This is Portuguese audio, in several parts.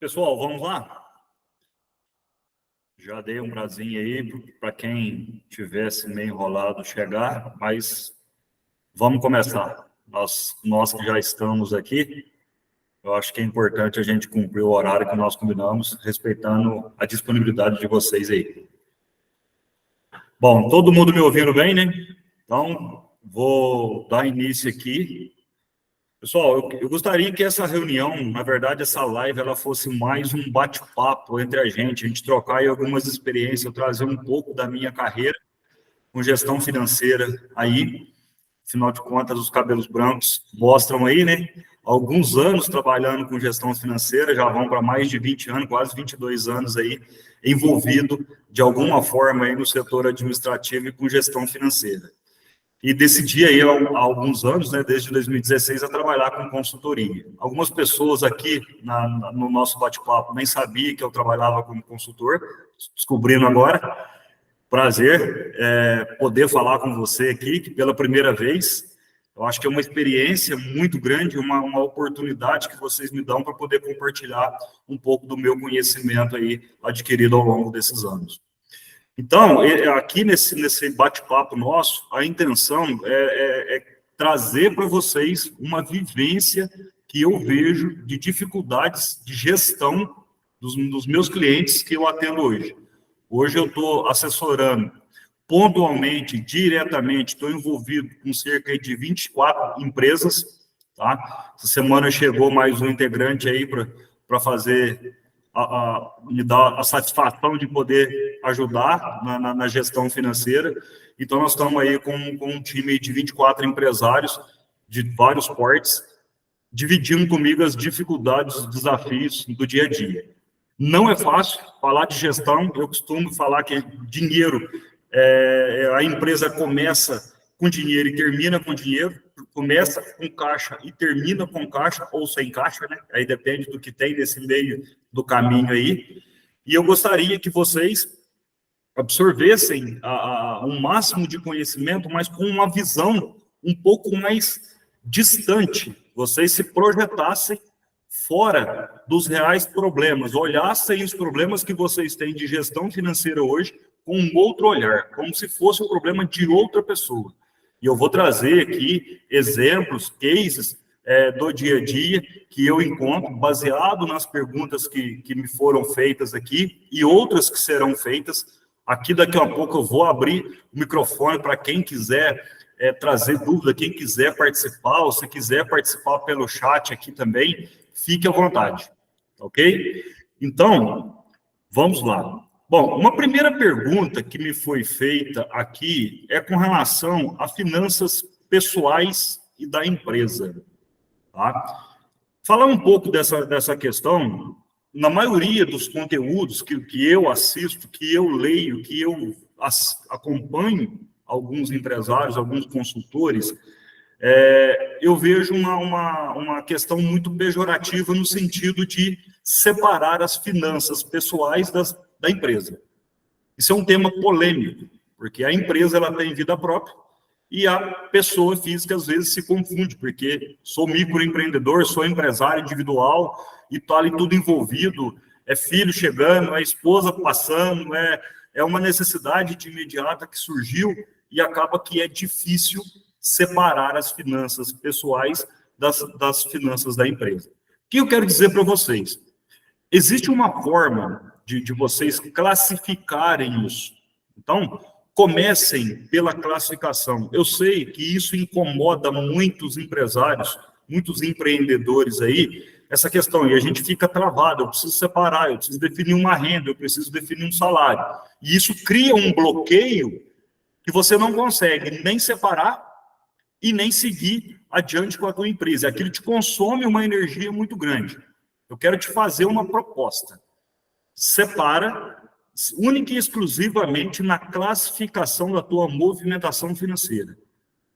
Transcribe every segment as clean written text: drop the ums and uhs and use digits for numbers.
Pessoal, vamos lá? Já dei um prazinho aí para quem tivesse meio enrolado chegar, mas vamos começar. Nós que já estamos aqui, eu acho que é importante a gente cumprir o horário que nós combinamos, respeitando a disponibilidade de vocês aí. Bom, todo mundo me ouvindo bem, né? Então, vou dar início aqui. Pessoal, eu gostaria que essa reunião, na verdade, essa live, ela fosse mais um bate-papo entre a gente trocar aí algumas experiências, eu trazer um pouco da minha carreira com gestão financeira aí, afinal de contas, os cabelos brancos mostram aí, né? Alguns anos trabalhando com gestão financeira, já vão para mais de 20 anos, quase 22 anos aí, envolvido de alguma forma aí no setor administrativo e com gestão financeira. E decidi aí há alguns anos, né, desde 2016, a trabalhar com consultoria. Algumas pessoas aqui no nosso bate-papo nem sabiam que eu trabalhava como consultor, descobrindo agora. Prazer poder falar com você aqui, que pela primeira vez, eu acho que é uma experiência muito grande, uma oportunidade que vocês me dão para poder compartilhar um pouco do meu conhecimento aí adquirido ao longo desses anos. Então, aqui nesse bate-papo nosso, a intenção é trazer para vocês uma vivência que eu vejo de dificuldades de gestão dos meus clientes que eu atendo hoje. Hoje eu estou assessorando pontualmente, diretamente, estou envolvido com cerca de 24 empresas, tá? Essa semana chegou mais um integrante aí para fazer... me dá a satisfação de poder ajudar na gestão financeira. Então, nós estamos aí com um time de 24 empresários de vários portes, dividindo comigo as dificuldades, os desafios do dia a dia. Não é fácil falar de gestão, eu costumo falar que dinheiro, a empresa começa com dinheiro e termina com dinheiro, começa com caixa e termina com caixa, ou sem caixa, né? Aí depende do que tem nesse meio do caminho aí. E eu gostaria que vocês absorvessem um máximo de conhecimento, mas com uma visão um pouco mais distante. Vocês se projetassem fora dos reais problemas, olhassem os problemas que vocês têm de gestão financeira hoje com um outro olhar, como se fosse um problema de outra pessoa. E eu vou trazer aqui exemplos, cases do dia a dia que eu encontro, baseado nas perguntas que me foram feitas aqui e outras que serão feitas. Aqui daqui a pouco eu vou abrir o microfone para quem quiser trazer dúvida, quem quiser participar, ou se quiser participar pelo chat aqui também, fique à vontade, ok? Então, vamos lá. Bom, uma primeira pergunta que me foi feita aqui é com relação a finanças pessoais e da empresa. Tá? Falar um pouco dessa questão, na maioria dos conteúdos que eu assisto, que eu leio, que eu acompanho alguns empresários, alguns consultores, eu vejo uma questão muito pejorativa no sentido de separar as finanças pessoais da empresa. Isso é um tema polêmico, porque a empresa ela tem vida própria e a pessoa física às vezes se confunde, porque sou microempreendedor, sou empresário individual e está ali tudo envolvido, é filho chegando, é esposa passando, é uma necessidade de imediata que surgiu e acaba que é difícil separar as finanças pessoais das finanças da empresa. O que eu quero dizer para vocês? Existe uma forma de vocês classificarem isso. Então, comecem pela classificação. Eu sei que isso incomoda muitos empresários, muitos empreendedores aí, essa questão, e a gente fica travado, eu preciso separar, eu preciso definir uma renda, eu preciso definir um salário. E isso cria um bloqueio que você não consegue nem separar e nem seguir adiante com a tua empresa. Aquilo te consome uma energia muito grande. Eu quero te fazer uma proposta. Separa única e exclusivamente na classificação da tua movimentação financeira.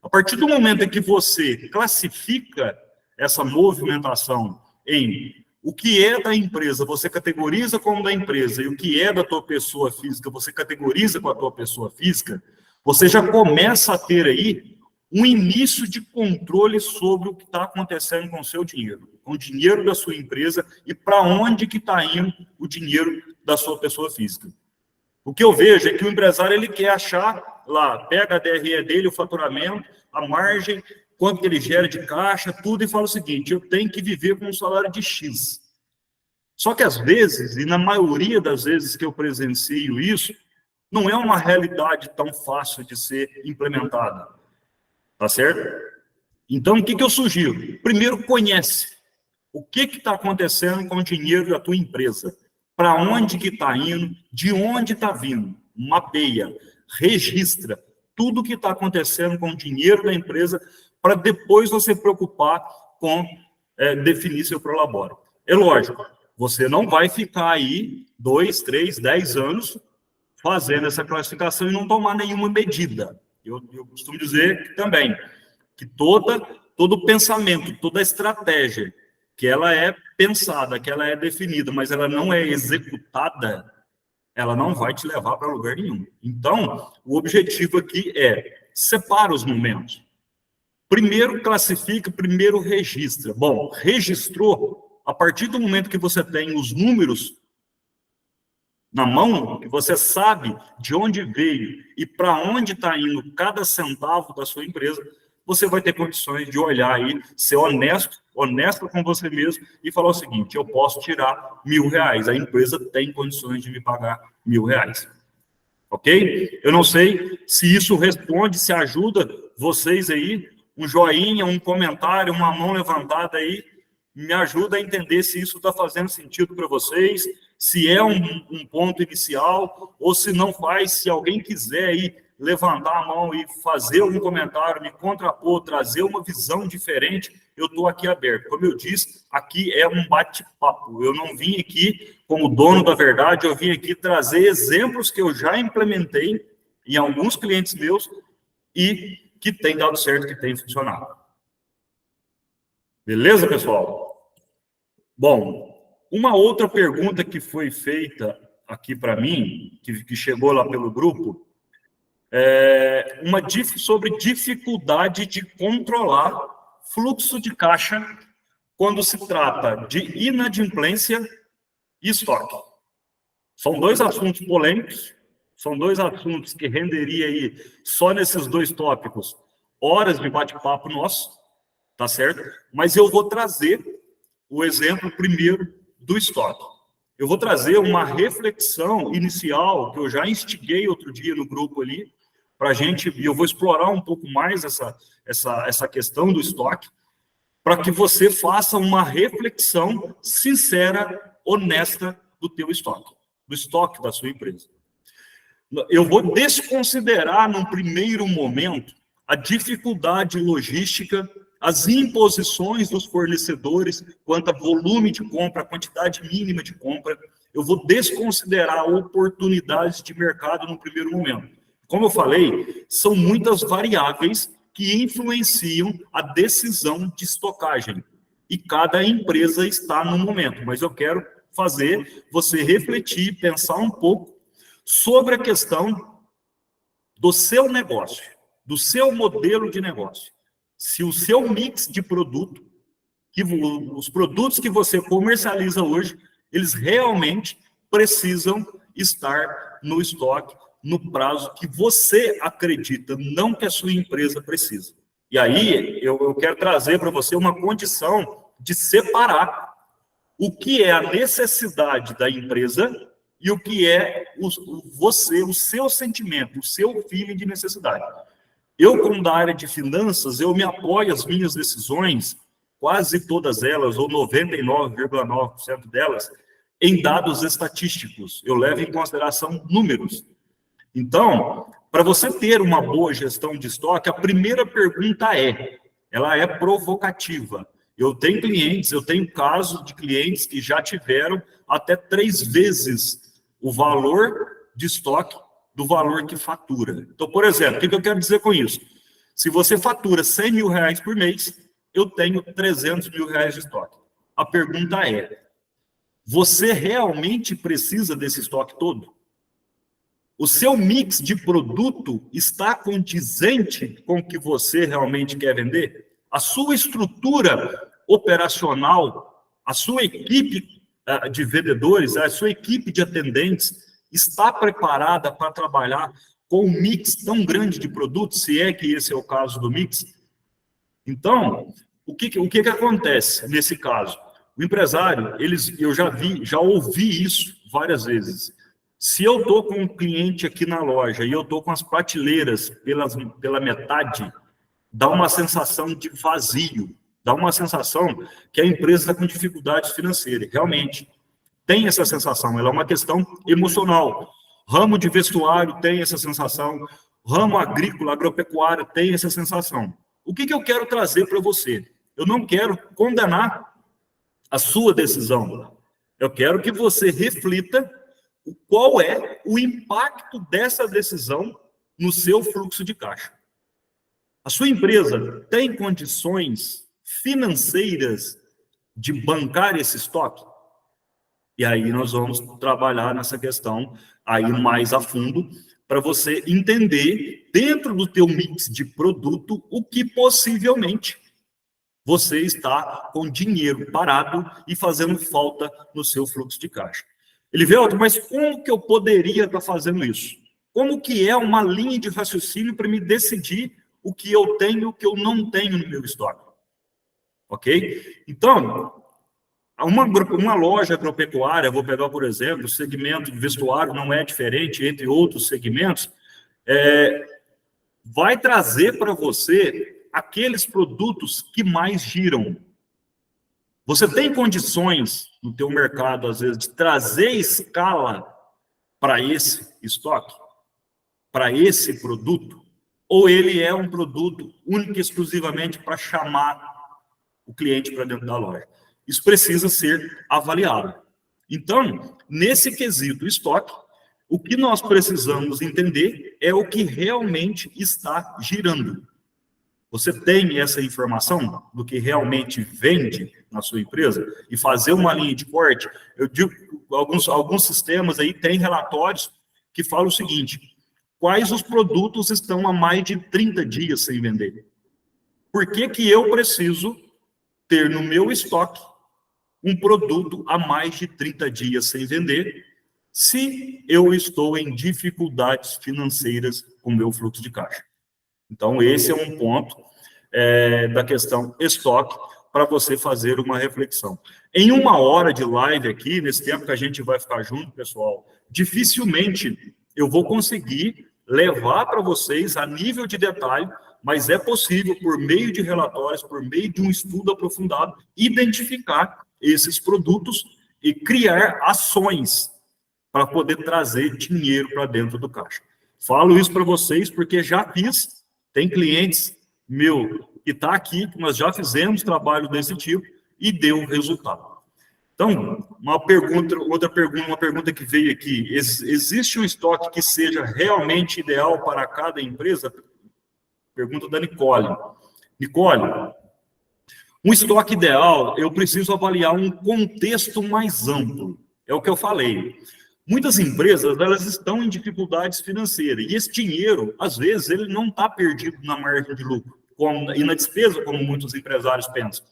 A partir do momento em que você classifica essa movimentação em o que é da empresa, você categoriza como da empresa, e o que é da tua pessoa física, você categoriza com a tua pessoa física, você já começa a ter aí um início de controle sobre o que está acontecendo com o seu dinheiro, com o dinheiro da sua empresa e para onde que está indo o dinheiro da sua pessoa física. O que eu vejo é que o empresário ele quer achar lá, pega a DRE dele, o faturamento, a margem, quanto que ele gera de caixa, tudo, e fala o seguinte: eu tenho que viver com um salário de X. Só que às vezes, e na maioria das vezes que eu presencio isso, não é uma realidade tão fácil de ser implementada. Tá certo? Então, o que eu sugiro? Primeiro, conhece o que está acontecendo com o dinheiro da tua empresa. Para onde que está indo, de onde está vindo. Mapeia, registra tudo o que está acontecendo com o dinheiro da empresa para depois você preocupar com definir seu prolabore. É lógico, você não vai ficar aí 2, 3, 10 anos fazendo essa classificação e não tomar nenhuma medida. Eu costumo dizer que também, que todo pensamento, toda estratégia, que ela é pensada, que ela é definida, mas ela não é executada, ela não vai te levar para lugar nenhum. Então, o objetivo aqui é separa os momentos. Primeiro classifica, primeiro registra. Bom, registrou, a partir do momento que você tem os números na mão, que você sabe de onde veio e para onde está indo cada centavo da sua empresa, você vai ter condições de olhar aí, ser honesto com você mesmo e falar o seguinte: eu posso tirar R$1.000, a empresa tem condições de me pagar R$1.000. Ok? Eu não sei se isso responde, se ajuda vocês aí, um joinha, um comentário, uma mão levantada aí, me ajuda a entender se isso está fazendo sentido para vocês, se é um ponto inicial, ou se não faz. Se alguém quiser aí levantar a mão e fazer um comentário, me contrapor, trazer uma visão diferente, eu estou aqui aberto. Como eu disse, aqui é um bate-papo. Eu não vim aqui como dono da verdade, eu vim aqui trazer exemplos que eu já implementei em alguns clientes meus e que tem dado certo, que tem funcionado. Beleza, pessoal? Bom, uma outra pergunta que foi feita aqui para mim, que chegou lá pelo grupo, sobre dificuldade de controlar fluxo de caixa quando se trata de inadimplência e estoque. São dois assuntos polêmicos, são dois assuntos que renderia aí, só nesses dois tópicos, horas de bate-papo nosso, tá certo? Mas eu vou trazer o exemplo primeiro do estoque. Eu vou trazer uma reflexão inicial que eu já instiguei outro dia no grupo ali, para a gente, e eu vou explorar um pouco mais essa questão do estoque, para que você faça uma reflexão sincera, honesta do teu estoque, do estoque da sua empresa. Eu vou desconsiderar, num primeiro momento, a dificuldade logística, as imposições dos fornecedores quanto a volume de compra, a quantidade mínima de compra. Eu vou desconsiderar oportunidades de mercado no primeiro momento. Como eu falei, são muitas variáveis que influenciam a decisão de estocagem. E cada empresa está no momento. Mas eu quero fazer você refletir, pensar um pouco sobre a questão do seu negócio, do seu modelo de negócio. Se o seu mix de produto, os produtos que você comercializa hoje, eles realmente precisam estar no estoque no prazo que você acredita, não que a sua empresa precisa. E aí, eu quero trazer para você uma condição de separar o que é a necessidade da empresa e o que é o seu sentimento, o seu feeling de necessidade. Eu, como da área de finanças, eu me apoio às minhas decisões, quase todas elas, ou 99,9% delas, em dados estatísticos. Eu levo em consideração números. Então, para você ter uma boa gestão de estoque, a primeira pergunta ela é provocativa. Eu tenho casos de clientes que já tiveram até 3 vezes o valor de estoque do valor que fatura. Então, por exemplo, o que eu quero dizer com isso? Se você fatura R$100.000 por mês, eu tenho R$300.000 de estoque. A pergunta é: você realmente precisa desse estoque todo? O seu mix de produto está condizente com o que você realmente quer vender? A sua estrutura operacional, a sua equipe de vendedores, a sua equipe de atendentes está preparada para trabalhar com um mix tão grande de produtos, se é que esse é o caso do mix? Então, o que acontece nesse caso? O empresário, eu já ouvi isso várias vezes. Se eu estou com um cliente aqui na loja e eu estou com as prateleiras pela metade, dá uma sensação de vazio, dá uma sensação que a empresa está com dificuldade financeira. Realmente, tem essa sensação, ela é uma questão emocional. Ramo de vestuário tem essa sensação, ramo agrícola, agropecuário tem essa sensação. O que eu quero trazer para você? Eu não quero condenar a sua decisão. Eu quero que você reflita qual é o impacto dessa decisão no seu fluxo de caixa. A sua empresa tem condições financeiras de bancar esse estoque? E aí nós vamos trabalhar nessa questão aí mais a fundo para você entender dentro do teu mix de produto o que possivelmente você está com dinheiro parado e fazendo falta no seu fluxo de caixa. Elivelto, mas como que eu poderia estar fazendo isso? Como que é uma linha de raciocínio para me decidir o que eu tenho e o que eu não tenho no meu estoque? Ok? Então, uma loja agropecuária, vou pegar, por exemplo, o segmento de vestuário não é diferente, entre outros segmentos, vai trazer para você aqueles produtos que mais giram. Você tem condições no teu mercado, às vezes, de trazer escala para esse estoque, para esse produto? Ou ele é um produto único e exclusivamente para chamar o cliente para dentro da loja? Isso precisa ser avaliado. Então, nesse quesito estoque, o que nós precisamos entender é o que realmente está girando. Você tem essa informação do que realmente vende na sua empresa? E fazer uma linha de corte, eu digo, alguns sistemas aí têm relatórios que falam o seguinte: quais os produtos estão há mais de 30 dias sem vender? Por que eu preciso ter no meu estoque um produto há mais de 30 dias sem vender, se eu estou em dificuldades financeiras com o meu fluxo de caixa? Então, esse é um ponto da questão estoque para você fazer uma reflexão. Em 1 hora de live aqui, nesse tempo que a gente vai ficar junto, pessoal, dificilmente eu vou conseguir levar para vocês a nível de detalhe, mas é possível, por meio de relatórios, por meio de um estudo aprofundado, identificar esses produtos e criar ações para poder trazer dinheiro para dentro do caixa. Falo isso para vocês porque já fiz, tem clientes meu que está aqui, que nós já fizemos trabalho desse tipo e deu resultado. Então, uma pergunta que veio aqui: existe um estoque que seja realmente ideal para cada empresa? Pergunta da Nicole. Nicole, um estoque ideal, eu preciso avaliar um contexto mais amplo. É o que eu falei. Muitas empresas, elas estão em dificuldades financeiras, e esse dinheiro, às vezes, ele não está perdido na margem de lucro e na despesa, como muitos empresários pensam.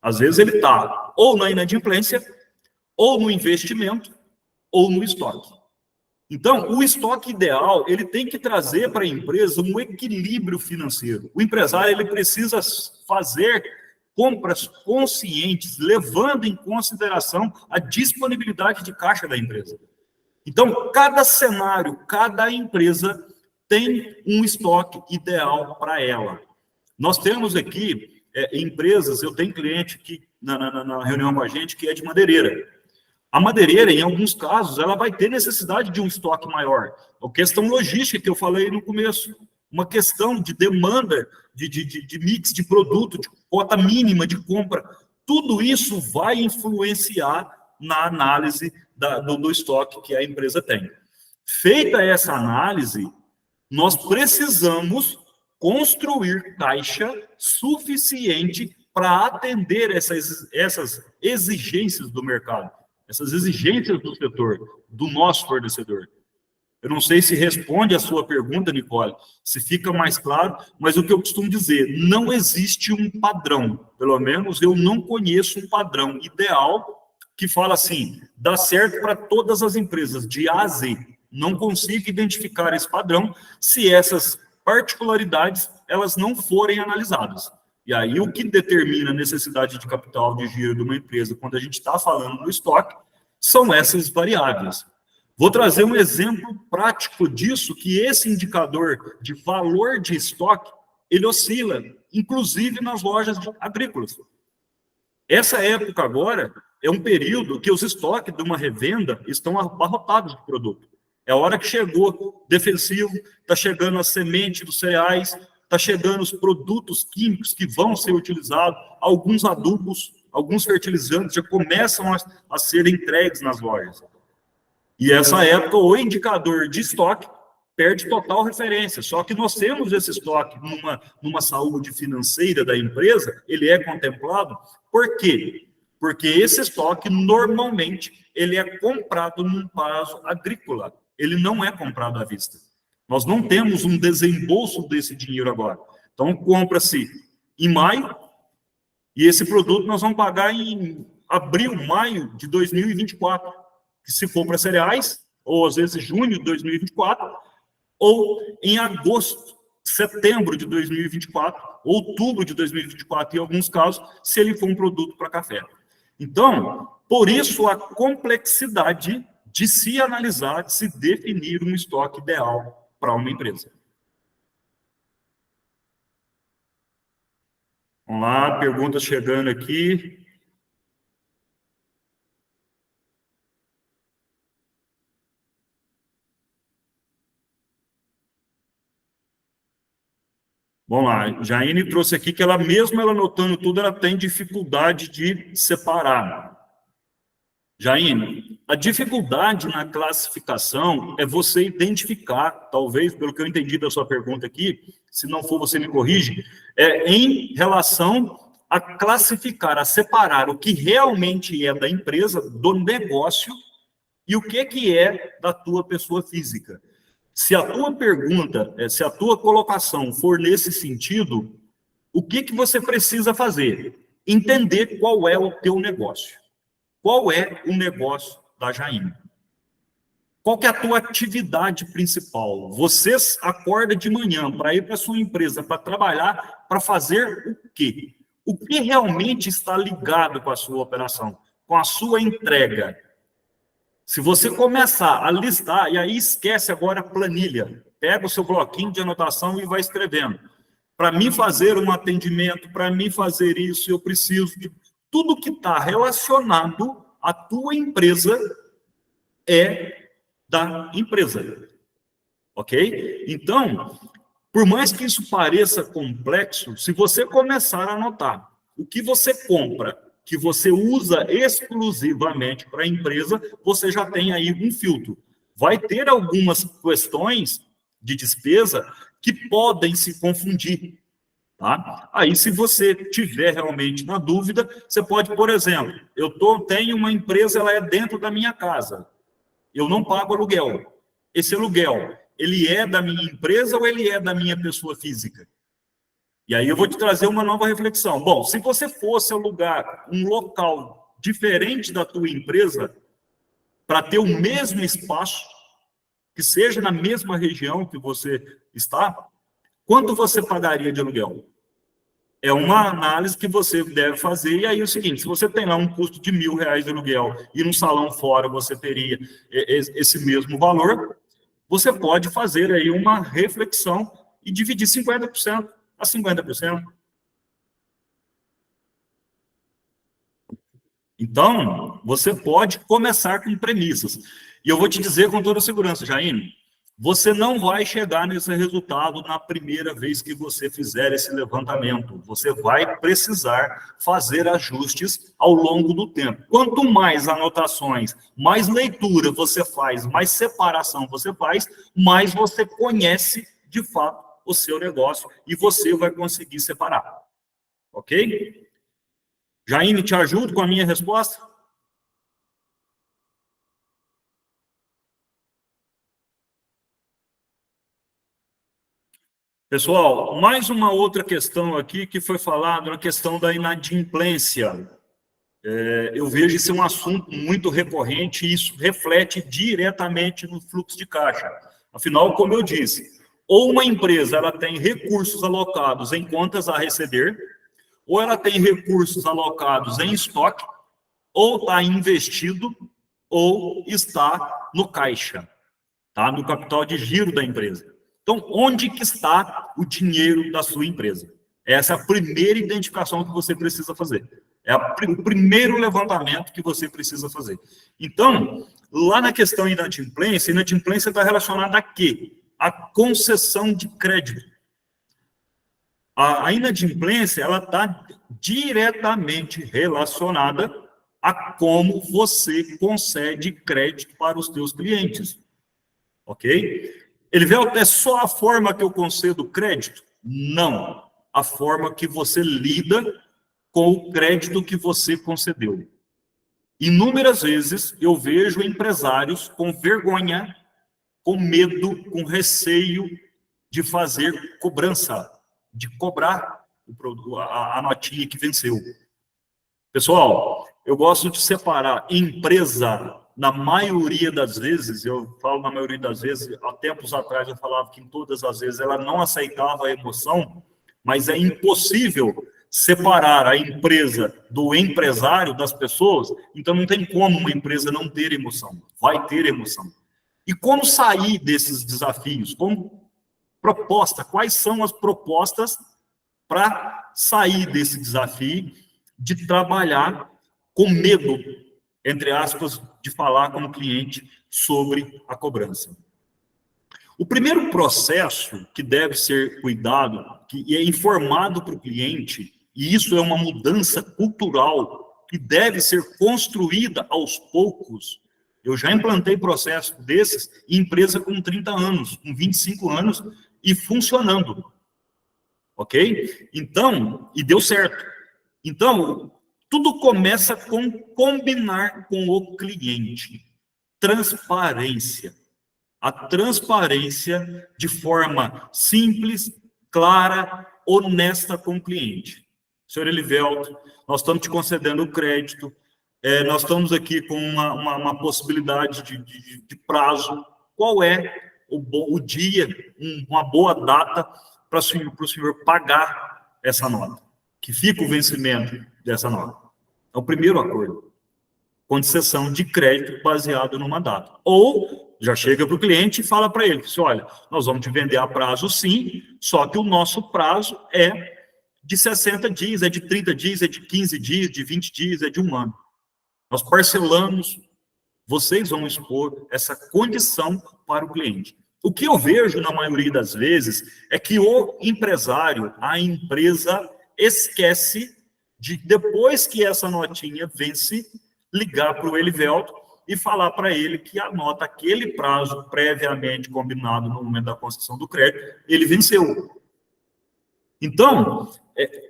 Às vezes ele está ou na inadimplência, ou no investimento, ou no estoque. Então, o estoque ideal, ele tem que trazer para a empresa um equilíbrio financeiro. O empresário, ele precisa fazer compras conscientes, levando em consideração a disponibilidade de caixa da empresa. Então, cada cenário, cada empresa tem um estoque ideal para ela. Nós temos aqui empresas, eu tenho cliente que na reunião com a gente que é de madeireira. A madeireira, em alguns casos, ela vai ter necessidade de um estoque maior. A questão logística que eu falei no começo, uma questão de demanda, de mix de produto, de cota mínima de compra, tudo isso vai influenciar na análise do estoque que a empresa tem. Feita essa análise, nós precisamos construir caixa suficiente para atender essas exigências do mercado, essas exigências do setor, do nosso fornecedor. Eu não sei se responde a sua pergunta, Nicole, se fica mais claro, mas o que eu costumo dizer, não existe um padrão, pelo menos eu não conheço um padrão ideal que fala assim, dá certo para todas as empresas, de A a Z. Não consigo identificar esse padrão se essas particularidades elas não forem analisadas. E aí o que determina a necessidade de capital de giro de uma empresa, quando a gente está falando do estoque, são essas variáveis. Vou trazer um exemplo prático disso, que esse indicador de valor de estoque, ele oscila, inclusive nas lojas agrícolas. Essa época agora é um período que os estoques de uma revenda estão abarrotados de produto. É a hora que chegou defensivo, está chegando a semente dos cereais, está chegando os produtos químicos que vão ser utilizados, alguns adubos, alguns fertilizantes já começam a ser entregues nas lojas. E essa época, o indicador de estoque perde total referência. Só que nós temos esse estoque numa saúde financeira da empresa, ele é contemplado. Por quê? Porque esse estoque, normalmente, ele é comprado num prazo agrícola. Ele não é comprado à vista. Nós não temos um desembolso desse dinheiro agora. Então, compra-se em maio, e esse produto nós vamos pagar em abril, maio de 2024. Que se for para cereais, ou às vezes junho de 2024, ou em agosto, setembro de 2024, outubro de 2024, em alguns casos, se ele for um produto para café. Então, por isso a complexidade de se analisar, de se definir um estoque ideal para uma empresa. Vamos lá, perguntas chegando aqui. Vamos lá, Jaine trouxe aqui que ela, mesmo ela anotando tudo, ela tem dificuldade de separar. Jaine, a dificuldade na classificação é você identificar, talvez, pelo que eu entendi da sua pergunta aqui, se não for você me corrige, em relação a classificar, a separar o que realmente é da empresa, do negócio, e o que é da tua pessoa física. Se a tua pergunta, se a tua colocação for nesse sentido, o que você precisa fazer? Entender qual é o teu negócio. Qual é o negócio da Jaine? Qual que é a tua atividade principal? Você acorda de manhã para ir para a sua empresa, para trabalhar, para fazer o quê? O que realmente está ligado com a sua operação, com a sua entrega? Se você começar a listar, e aí esquece agora a planilha, pega o seu bloquinho de anotação e vai escrevendo. Para mim fazer um atendimento, para mim fazer isso, eu preciso de tudo que está relacionado à tua empresa é da empresa. Ok? Então, por mais que isso pareça complexo, se você começar a anotar o que você compra, que você usa exclusivamente para a empresa, você já tem aí um filtro. Vai ter algumas questões de despesa que podem se confundir. Tá? Aí, se você tiver realmente na dúvida, você pode, por exemplo, tenho uma empresa, ela é dentro da minha casa. Eu não pago aluguel. Esse aluguel, ele é da minha empresa ou ele é da minha pessoa física? E aí eu vou te trazer uma nova reflexão. Bom, se você fosse alugar um local diferente da tua empresa, para ter o mesmo espaço, que seja na mesma região que você está, quanto você pagaria de aluguel? É uma análise que você deve fazer, e aí é o seguinte, se você tem lá um custo de R$1.000 de aluguel, e num salão fora você teria esse mesmo valor, você pode fazer aí uma reflexão e dividir 50% a 50%. Então, você pode começar com premissas. E eu vou te dizer com toda segurança, Jaime, você não vai chegar nesse resultado na primeira vez que você fizer esse levantamento. Você vai precisar fazer ajustes ao longo do tempo. Quanto mais anotações, mais leitura você faz, mais separação você faz, mais você conhece, de fato, o seu negócio e você vai conseguir separar. Ok? Jaime, te ajudo com a minha resposta? Pessoal, mais uma outra questão aqui que foi falada, a questão da inadimplência. Eu vejo esse um assunto muito recorrente e isso reflete diretamente no fluxo de caixa. Afinal, como eu disse, ou uma empresa ela tem recursos alocados em contas a receber, ou ela tem recursos alocados em estoque, ou está investido, ou está no caixa, tá? No capital de giro da empresa. Então, onde que está o dinheiro da sua empresa? Essa é a primeira identificação que você precisa fazer. É o primeiro levantamento que você precisa fazer. Então, lá na questão inadimplência está relacionada a quê? A concessão de crédito. A inadimplência ela está diretamente relacionada a como você concede crédito para os seus clientes. Ok? Elivelto, é só a forma que eu concedo crédito? Não. A forma que você lida com o crédito que você concedeu. Inúmeras vezes eu vejo empresários com vergonha, com medo, com receio de fazer cobrança, de cobrar a notinha que venceu. Pessoal, eu gosto de separar empresa, na maioria das vezes, eu falo na maioria das vezes, há tempos atrás eu falava que em todas as vezes ela não aceitava a emoção, mas é impossível separar a empresa do empresário, das pessoas, então não tem como uma empresa não ter emoção, vai ter emoção. E como sair desses desafios? Como proposta, quais são as propostas para sair desse desafio de trabalhar com medo, entre aspas, de falar com o cliente sobre a cobrança? O primeiro processo que deve ser cuidado, que é informado para o cliente, e isso é uma mudança cultural que deve ser construída aos poucos. Eu já implantei processo desses em empresa com 30 anos, com 25 anos e funcionando. Ok? Então, e deu certo. Então, tudo começa com combinar com o cliente. Transparência. A transparência de forma simples, clara, honesta com o cliente. Senhor Elivelto, nós estamos te concedendo o crédito, nós estamos aqui com uma possibilidade de prazo. Qual é o dia, uma boa data para o senhor pagar essa nota? Que fica o vencimento dessa nota. É o primeiro acordo. Concessão de crédito baseado numa data. Ou já chega para o cliente e fala para ele, olha, nós vamos te vender a prazo sim, só que o nosso prazo é de 60 dias, é de 30 dias, é de 15 dias, de 20 dias, é de um ano. Nós parcelamos, vocês vão expor essa condição para o cliente. O que eu vejo na maioria das vezes é que o empresário, a empresa, esquece de, depois que essa notinha vence, ligar para o Elivelto e falar para ele que a nota, aquele prazo previamente combinado no momento da concessão do crédito, ele venceu. Então,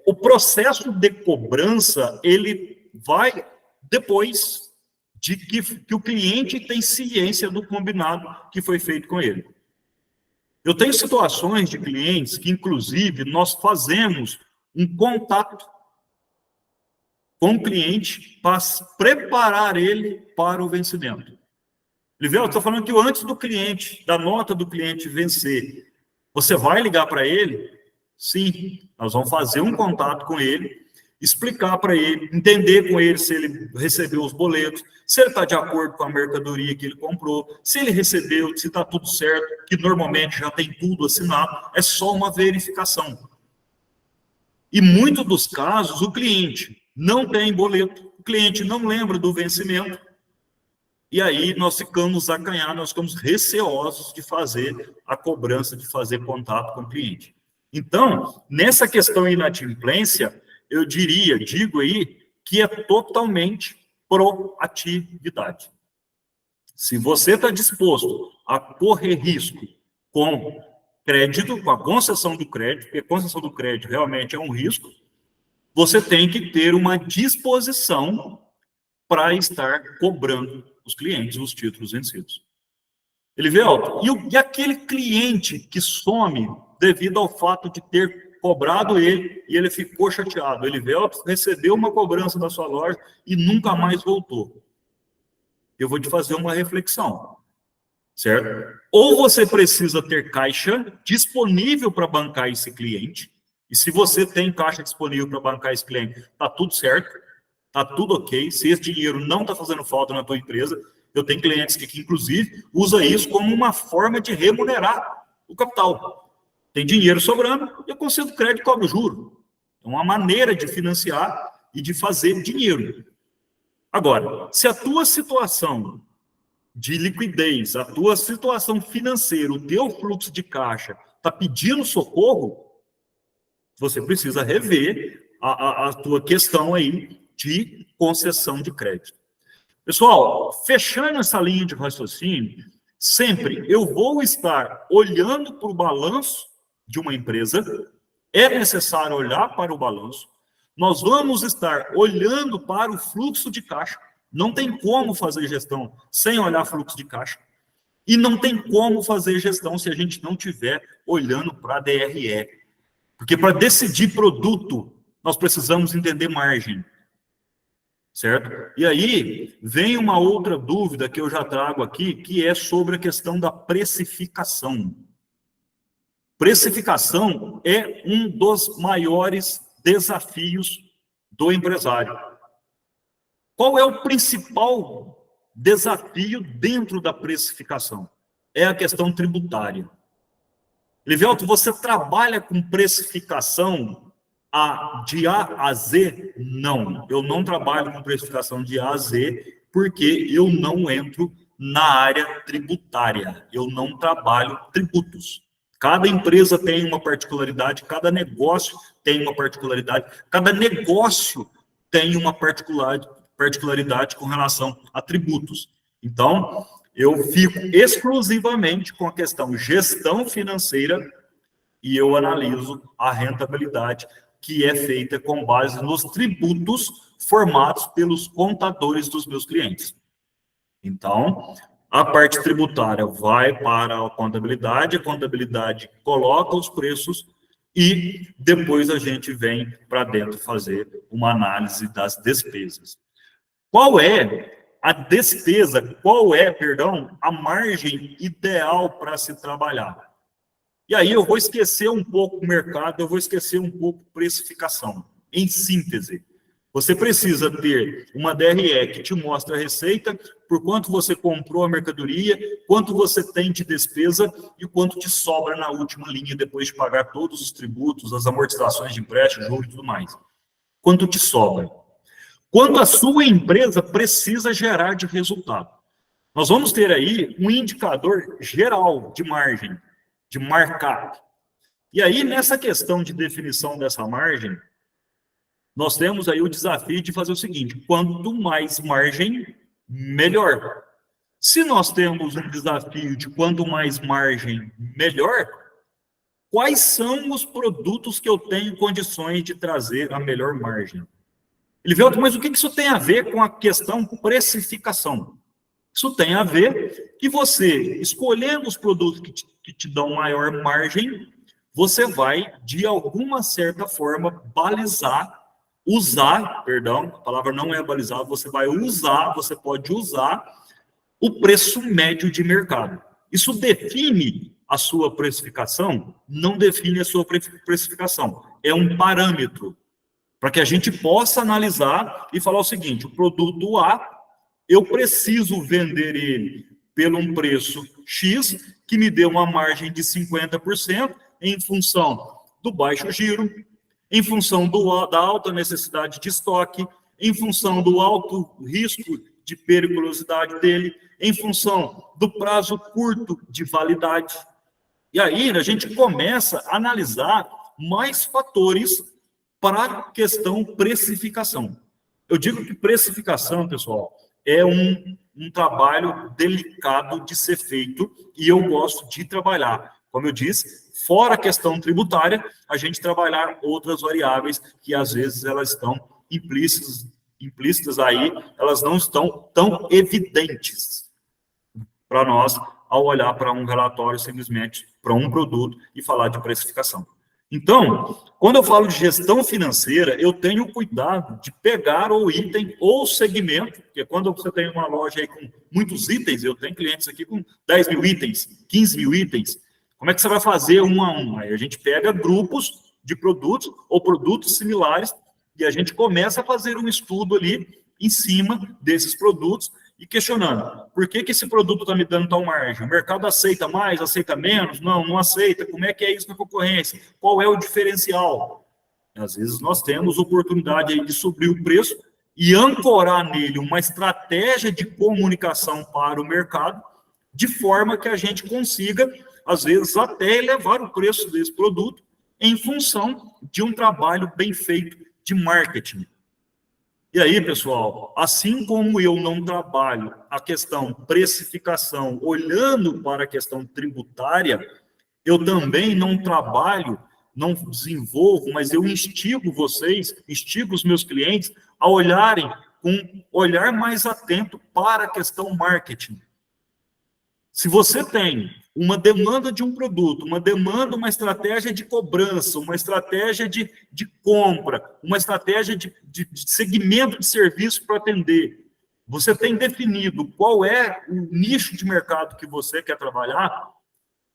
o processo de cobrança, ele vai depois de que o cliente tem ciência do combinado que foi feito com ele. Eu tenho situações de clientes que, inclusive, nós fazemos um contato com o cliente para preparar ele para o vencimento. Ele viu, eu estou falando que antes do cliente, da nota do cliente vencer, você vai ligar para ele? Sim, nós vamos fazer um contato com ele, explicar para ele, entender com ele se ele recebeu os boletos, se ele está de acordo com a mercadoria que ele comprou, se ele recebeu, se está tudo certo, que normalmente já tem tudo assinado, é só uma verificação. E muitos dos casos, o cliente não tem boleto, o cliente não lembra do vencimento, e aí nós ficamos acanhados, nós ficamos receosos de fazer a cobrança, de fazer contato com o cliente. Então, nessa questão de inadimplência, eu digo aí, que é totalmente proatividade. Se você está disposto a correr risco com crédito, com a concessão do crédito, porque a concessão do crédito realmente é um risco, você tem que ter uma disposição para estar cobrando os clientes os títulos vencidos. Ele vê, e aquele cliente que some devido ao fato de ter cobrado ele e ele ficou chateado. Elivelto recebeu uma cobrança da sua loja e nunca mais voltou. Eu vou te fazer uma reflexão, certo? Ou você precisa ter caixa disponível para bancar esse cliente, e se você tem caixa disponível para bancar esse cliente, está tudo certo, está tudo ok. Se esse dinheiro não está fazendo falta na tua empresa, eu tenho clientes que inclusive, usa isso como uma forma de remunerar o capital. Tem dinheiro sobrando, eu concedo crédito e cobro juro. É uma maneira de financiar e de fazer dinheiro. Agora, se a tua situação de liquidez, a tua situação financeira, o teu fluxo de caixa está pedindo socorro, você precisa rever a tua questão aí de concessão de crédito. Pessoal, fechando essa linha de raciocínio, sempre eu vou estar olhando para o balanço de uma empresa, é necessário olhar para o balanço, nós vamos estar olhando para o fluxo de caixa, não tem como fazer gestão sem olhar fluxo de caixa, e não tem como fazer gestão se a gente não estiver olhando para a DRE, porque para decidir produto, nós precisamos entender margem. Certo? E aí, vem uma outra dúvida que eu já trago aqui, que é sobre a questão da precificação. Precificação é um dos maiores desafios do empresário. Qual é o principal desafio dentro da precificação? É a questão tributária. Elivelto, você trabalha com precificação de A a Z? Não, eu não trabalho com precificação de A a Z, porque eu não entro na área tributária, eu não trabalho tributos. Cada empresa tem uma particularidade, cada negócio tem uma particularidade, cada negócio tem uma particularidade com relação a tributos. Então, eu fico exclusivamente com a questão gestão financeira e eu analiso a rentabilidade que é feita com base nos tributos formados pelos contadores dos meus clientes. Então, a parte tributária vai para a contabilidade coloca os preços e depois a gente vem para dentro fazer uma análise das despesas. Qual é a margem ideal para se trabalhar? E aí eu vou esquecer um pouco o mercado, eu vou esquecer um pouco precificação. Em síntese, você precisa ter uma DRE que te mostra a receita, por quanto você comprou a mercadoria, quanto você tem de despesa e quanto te sobra na última linha depois de pagar todos os tributos, as amortizações de empréstimo, juros e tudo mais. Quanto te sobra? Quanto a sua empresa precisa gerar de resultado? Nós vamos ter aí um indicador geral de margem, de markup. E aí, nessa questão de definição dessa margem, nós temos aí o desafio de fazer o seguinte: quanto mais margem, melhor. Se nós temos um desafio de quanto mais margem, melhor, quais são os produtos que eu tenho condições de trazer a melhor margem? Elivelto, mas o que isso tem a ver com a questão precificação? Isso tem a ver que você, escolhendo os produtos que te dão maior margem, você vai, de alguma certa forma, a palavra não é balizar, você pode usar o preço médio de mercado. Isso define a sua precificação? Não define a sua precificação. É um parâmetro para que a gente possa analisar e falar o seguinte: o produto A, eu preciso vender ele pelo um preço X, que me dê uma margem de 50% em função do baixo giro, em função da alta necessidade de estoque, em função do alto risco de periculosidade dele, em função do prazo curto de validade. E aí a gente começa a analisar mais fatores para a questão precificação. Eu digo que precificação, pessoal, é um trabalho delicado de ser feito e eu gosto de trabalhar. Como eu disse, fora a questão tributária, a gente trabalhar outras variáveis que às vezes elas estão implícitas aí, elas não estão tão evidentes para nós ao olhar para um relatório simplesmente para um produto e falar de precificação. Então, quando eu falo de gestão financeira, eu tenho cuidado de pegar o item ou segmento, porque quando você tem uma loja aí com muitos itens, eu tenho clientes aqui com 10 mil itens, 15 mil itens, como é que você vai fazer um a um? Aí a gente pega grupos de produtos ou produtos similares e a gente começa a fazer um estudo ali em cima desses produtos e questionando, por que esse produto está me dando tal margem? O mercado aceita mais, aceita menos? Não, não aceita. Como é que é isso na concorrência? Qual é o diferencial? Às vezes nós temos oportunidade aí de subir o preço e ancorar nele uma estratégia de comunicação para o mercado, de forma que a gente consiga, às vezes, até elevar o preço desse produto em função de um trabalho bem feito de marketing. E aí, pessoal, assim como eu não trabalho a questão precificação olhando para a questão tributária, eu também não trabalho, não desenvolvo, mas eu instigo vocês, instigo os meus clientes a olharem com um olhar mais atento para a questão marketing. Se você tem uma demanda de um produto, uma demanda, uma estratégia de cobrança, uma estratégia de compra, uma estratégia de segmento de serviço para atender, você tem definido qual é o nicho de mercado que você quer trabalhar,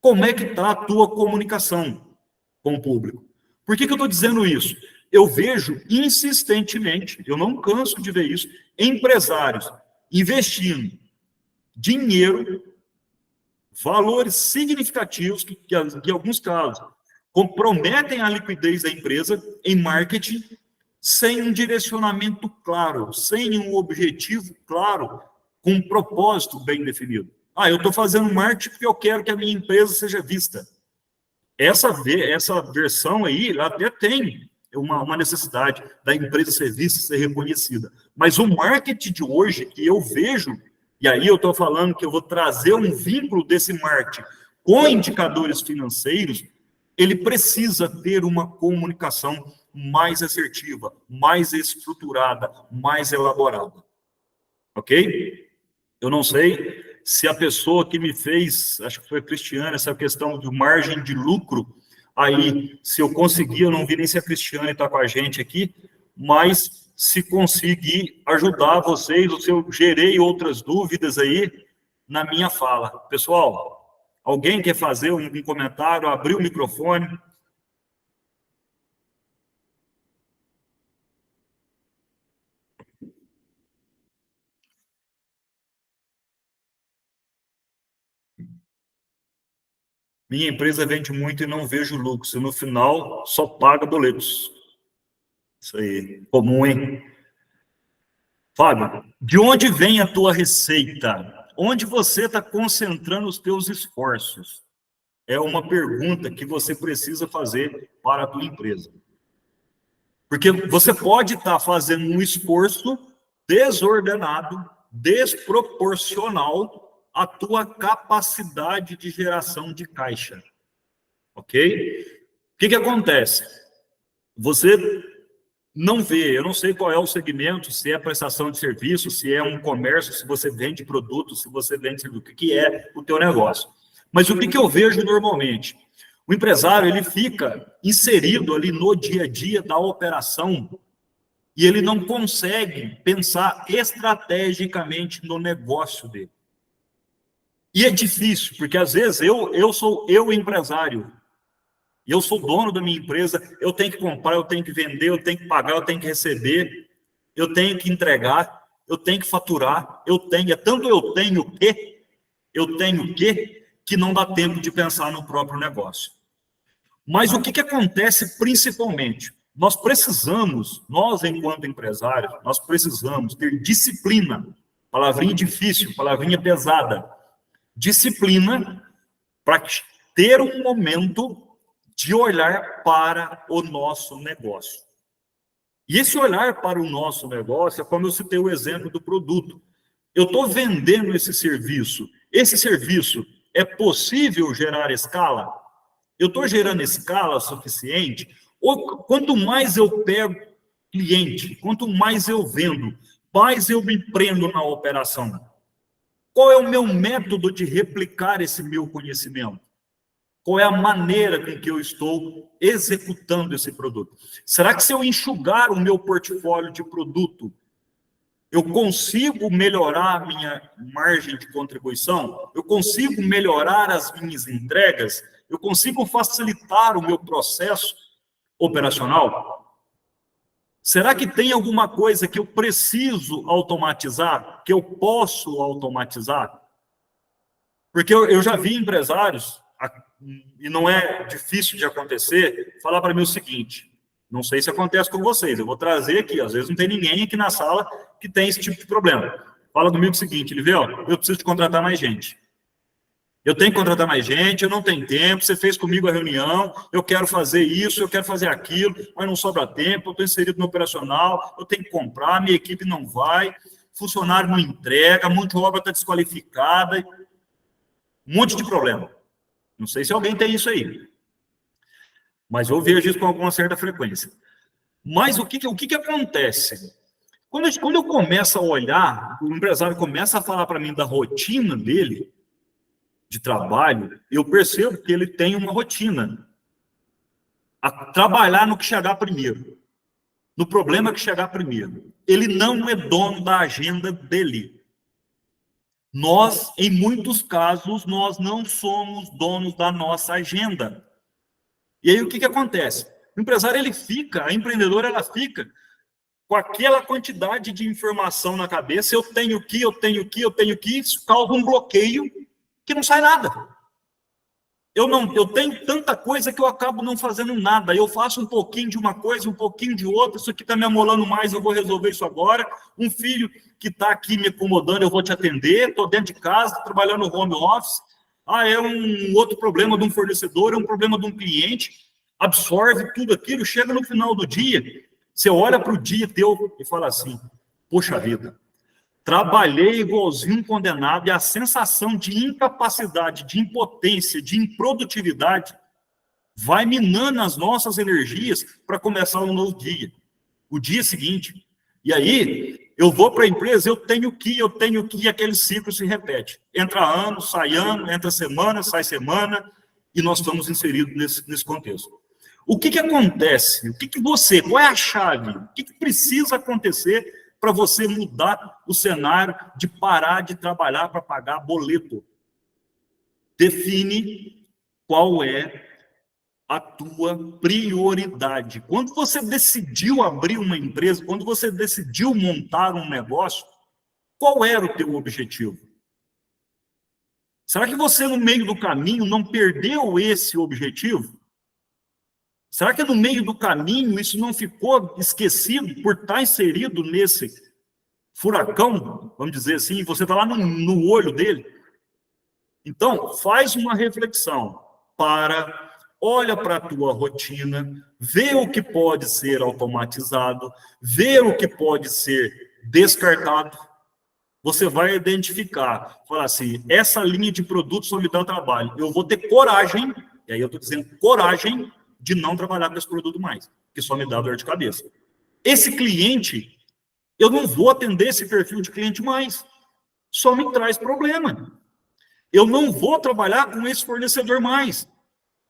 como é que está a tua comunicação com o público? Por que eu estou dizendo isso? Eu vejo insistentemente, eu não canso de ver isso, empresários investindo dinheiro, valores significativos que em alguns casos, comprometem a liquidez da empresa em marketing sem um direcionamento claro, sem um objetivo claro, com um propósito bem definido. Eu estou fazendo marketing porque eu quero que a minha empresa seja vista. Essa versão aí, ela até tem uma necessidade da empresa ser vista, ser reconhecida. Mas o marketing de hoje, que eu vejo, e aí eu estou falando que eu vou trazer um vínculo desse marketing com indicadores financeiros, ele precisa ter uma comunicação mais assertiva, mais estruturada, mais elaborada. Ok? Eu não sei se a pessoa que me fez, acho que foi a Cristiane, essa questão de margem de lucro, aí, se eu conseguir, eu não vi nem se a Cristiane está com a gente aqui, mas se conseguir ajudar vocês, ou se eu gerei outras dúvidas aí na minha fala. Pessoal, alguém quer fazer um comentário, abrir o microfone? Minha empresa vende muito e não vejo lucro. E no final só paga boletos. Isso aí, comum, hein? Fábio, de onde vem a tua receita? Onde você está concentrando os teus esforços? É uma pergunta que você precisa fazer para a tua empresa. Porque você pode estar fazendo um esforço desordenado, desproporcional à tua capacidade de geração de caixa. Ok? O que acontece? Você não vê, eu não sei qual é o segmento, se é prestação de serviço, se é um comércio, se você vende produto, se você vende serviço, o que é o teu negócio. Mas o que eu vejo normalmente? O empresário, ele fica inserido ali no dia a dia da operação e ele não consegue pensar estrategicamente no negócio dele. E é difícil, porque às vezes eu sou empresário, eu sou dono da minha empresa, eu tenho que comprar, eu tenho que vender, eu tenho que pagar, eu tenho que receber, eu tenho que entregar, eu tenho que faturar, eu tenho que não dá tempo de pensar no próprio negócio. Mas o que acontece principalmente? Nós enquanto empresários, nós precisamos ter disciplina, palavrinha difícil, palavrinha pesada, disciplina para ter um momento de olhar para o nosso negócio. E esse olhar para o nosso negócio é como eu citei o exemplo do produto. Eu estou vendendo esse serviço. Esse serviço é possível gerar escala? Eu estou gerando escala suficiente? Ou quanto mais eu pego cliente, quanto mais eu vendo, mais eu me prendo na operação. Qual é o meu método de replicar esse meu conhecimento? Qual é a maneira com que eu estou executando esse produto? Será que se eu enxugar o meu portfólio de produto, eu consigo melhorar a minha margem de contribuição? Eu consigo melhorar as minhas entregas? Eu consigo facilitar o meu processo operacional? Será que tem alguma coisa que eu preciso automatizar, que eu posso automatizar? Porque eu já vi empresários, e não é difícil de acontecer, falar para mim o seguinte, não sei se acontece com vocês, eu vou trazer aqui, às vezes não tem ninguém aqui na sala que tem esse tipo de problema. Fala comigo o seguinte, Liveu, eu preciso de contratar mais gente. Eu tenho que contratar mais gente, eu não tenho tempo, você fez comigo a reunião, eu quero fazer isso, eu quero fazer aquilo, mas não sobra tempo, eu estou inserido no operacional, eu tenho que comprar, minha equipe não vai, funcionário não entrega, a mão de obra está desqualificada, um monte de problema. Não sei se alguém tem isso aí, mas eu vejo isso com alguma certa frequência. Mas o que acontece? Quando eu começo a olhar, o empresário começa a falar para mim da rotina dele, de trabalho, eu percebo que ele tem uma rotina. A trabalhar no que chegar primeiro. No problema que chegar primeiro. Ele não é dono da agenda dele. Nós, em muitos casos, nós não somos donos da nossa agenda. E aí o que acontece? O empresário, ele fica, a empreendedora, ela fica com aquela quantidade de informação na cabeça, eu tenho que, isso causa um bloqueio que não sai nada. Eu tenho tanta coisa que eu acabo não fazendo nada. Eu faço um pouquinho de uma coisa, um pouquinho de outra. Isso aqui está me amolando mais, eu vou resolver isso agora. Um filho que está aqui me incomodando, eu vou te atender. Estou dentro de casa, trabalhando no home office. É um outro problema de um fornecedor, é um problema de um cliente. Absorve tudo aquilo, chega no final do dia. Você olha para o dia teu e fala assim, poxa vida, trabalhei igualzinho um condenado e a sensação de incapacidade, de impotência, de improdutividade vai minando as nossas energias para começar um novo dia, o dia seguinte. E aí, eu vou para a empresa, eu tenho que, e aquele ciclo se repete. Entra ano, entra semana, sai semana, e nós estamos inseridos nesse contexto. O que acontece? Qual é a chave? O que precisa acontecer para você mudar o cenário de parar de trabalhar para pagar boleto? Define qual é a tua prioridade. Quando você decidiu abrir uma empresa, quando você decidiu montar um negócio, qual era o teu objetivo? Será que você, no meio do caminho, não perdeu esse objetivo? Será que no meio do caminho isso não ficou esquecido por estar inserido nesse furacão, vamos dizer assim, você está lá no olho dele? Então, faz uma reflexão, olha para a tua rotina, vê o que pode ser automatizado, vê o que pode ser descartado. Você vai identificar, falar assim, essa linha de produtos só me dá trabalho. Eu vou ter coragem, e aí eu estou dizendo coragem, de não trabalhar com esse produto mais, que só me dá dor de cabeça. Esse cliente, eu não vou atender esse perfil de cliente mais, só me traz problema. Eu não vou trabalhar com esse fornecedor mais.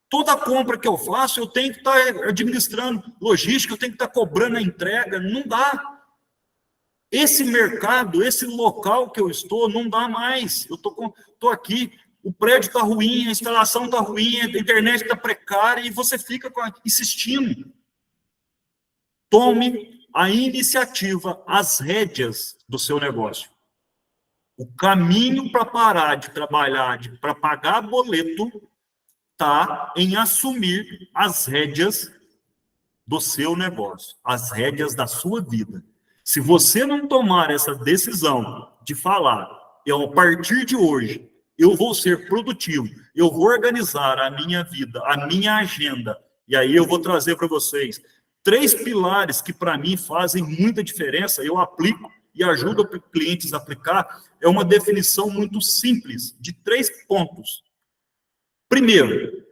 Toda compra que eu faço, eu tenho que estar administrando logística, eu tenho que estar cobrando a entrega, não dá. Esse mercado, esse local que eu estou, não dá mais. Eu estou aqui, o prédio está ruim, a instalação está ruim, a internet está precária e você fica insistindo. Tome a iniciativa, as rédeas do seu negócio. O caminho para parar de trabalhar, para pagar boleto, está em assumir as rédeas do seu negócio, as rédeas da sua vida. Se você não tomar essa decisão de falar, a partir de hoje, eu vou ser produtivo, eu vou organizar a minha vida, a minha agenda, e aí eu vou trazer para vocês 3 pilares que para mim fazem muita diferença, eu aplico e ajudo clientes a aplicar, é uma definição muito simples, de 3 pontos. Primeiro,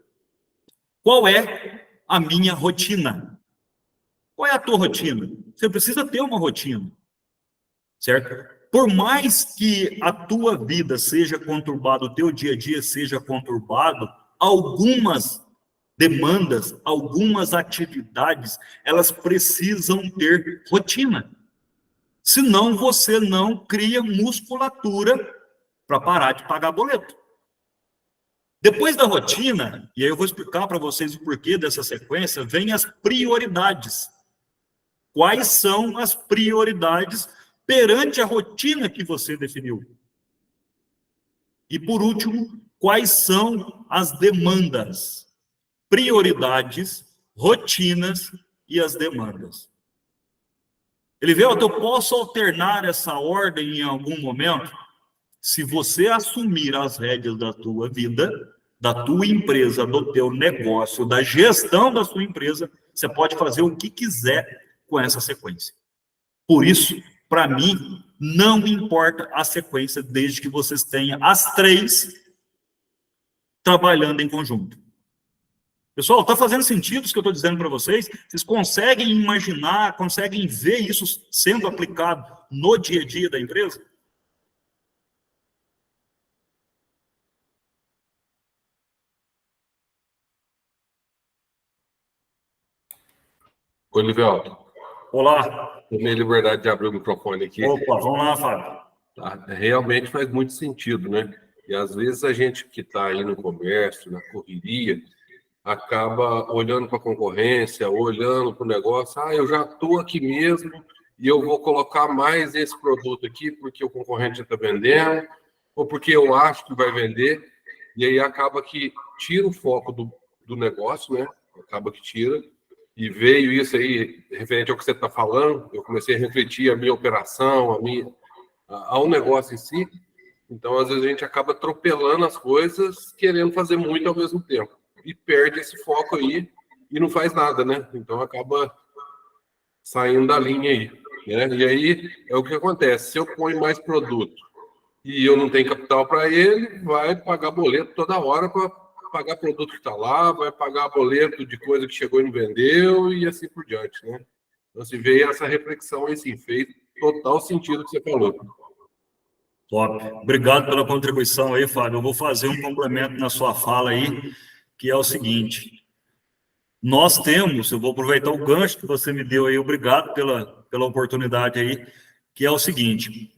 qual é a minha rotina? Qual é a tua rotina? Você precisa ter uma rotina, certo? por mais que a tua vida seja conturbada, o teu dia a dia seja conturbado, algumas demandas, algumas atividades, elas precisam ter rotina. Senão você não cria musculatura para parar de pagar boleto. Depois da rotina, e aí eu vou explicar para vocês o porquê dessa sequência, vem as prioridades. Quais são as prioridades perante a rotina que você definiu? E por último, quais são as demandas? Prioridades, rotinas e as demandas. Elivelto, eu posso alternar essa ordem em algum momento? Se você assumir as rédeas da tua vida, da tua empresa, do teu negócio, da gestão da sua empresa, você pode fazer o que quiser com essa sequência. Por isso, para mim, não importa a sequência, desde que vocês tenham as três trabalhando em conjunto. Pessoal, está fazendo sentido isso que eu estou dizendo para vocês? Vocês conseguem imaginar, conseguem ver isso sendo aplicado no dia a dia da empresa? Oi, Livelto. Olá. Tomei liberdade de abrir o microfone aqui. Opa, vamos lá, Fábio. Tá? Realmente faz muito sentido, né? E às vezes a gente que está aí no comércio, na correria, acaba olhando para a concorrência, olhando para o negócio. Eu já estou aqui mesmo e eu vou colocar mais esse produto aqui porque o concorrente já está vendendo ou porque eu acho que vai vender. E aí acaba que tira o foco do negócio, né? Acaba que tira. E veio isso aí, referente ao que você está falando, eu comecei a refletir a minha operação, ao negócio em si. Então, às vezes, a gente acaba atropelando as coisas, querendo fazer muito ao mesmo tempo. E perde esse foco aí e não faz nada, né? Então, acaba saindo da linha aí. Né? E aí, é o que acontece. Se eu ponho mais produto e eu não tenho capital para ele, vai pagar boleto toda hora para pagar produto que está lá, vai pagar boleto de coisa que chegou e não vendeu e assim por diante, né? Então, se veio essa reflexão aí, sim, fez total sentido o que você falou. Top. Obrigado pela contribuição aí, Fábio. Eu vou fazer um complemento na sua fala aí, que é o seguinte. Nós temos, eu vou aproveitar o gancho que você me deu aí, obrigado pela oportunidade aí, que é o seguinte.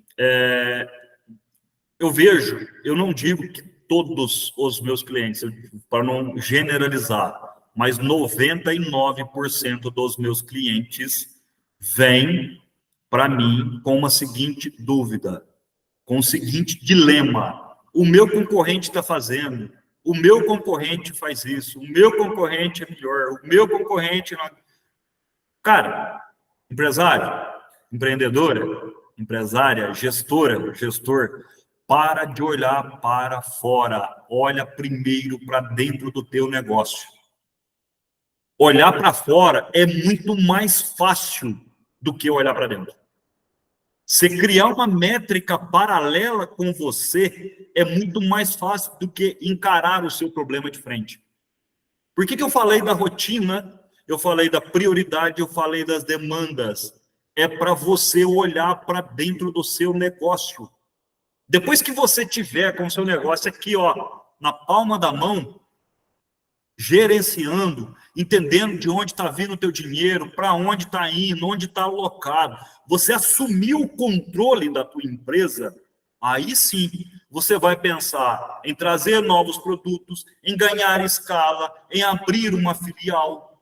Eu vejo, eu não digo que todos os meus clientes, para não generalizar, mas 99% dos meus clientes vêm para mim com uma seguinte dúvida, com o seguinte dilema: o meu concorrente está fazendo, o meu concorrente faz isso, o meu concorrente é melhor, o meu concorrente não... Cara, empresário, empreendedora, empresária, gestora, gestor, para de olhar para fora, olha primeiro para dentro do teu negócio. Olhar para fora é muito mais fácil do que olhar para dentro. Você criar uma métrica paralela com você é muito mais fácil do que encarar o seu problema de frente. Por que eu falei da rotina, eu falei da prioridade, eu falei das demandas? É para você olhar para dentro do seu negócio. Depois que você tiver com o seu negócio aqui, ó, na palma da mão, gerenciando, entendendo de onde está vindo o teu dinheiro, para onde está indo, onde está alocado, você assumiu o controle da tua empresa, aí sim você vai pensar em trazer novos produtos, em ganhar escala, em abrir uma filial.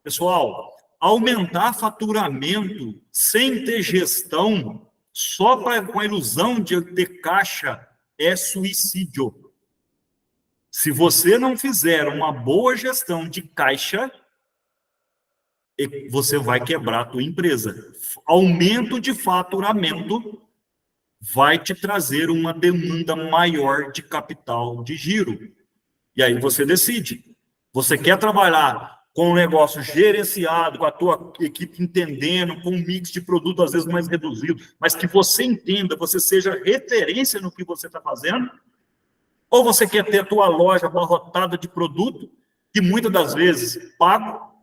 Pessoal, aumentar faturamento sem ter gestão, só com a ilusão de ter caixa, é suicídio. Se você não fizer uma boa gestão de caixa, você vai quebrar a tua empresa. Aumento de faturamento vai te trazer uma demanda maior de capital de giro. E aí você decide. Você quer trabalhar com um negócio gerenciado, com a tua equipe entendendo, com um mix de produto às vezes mais reduzido, mas que você entenda, você seja referência no que você está fazendo? Ou você quer ter a tua loja abarrotada de produto, que muitas das vezes pago,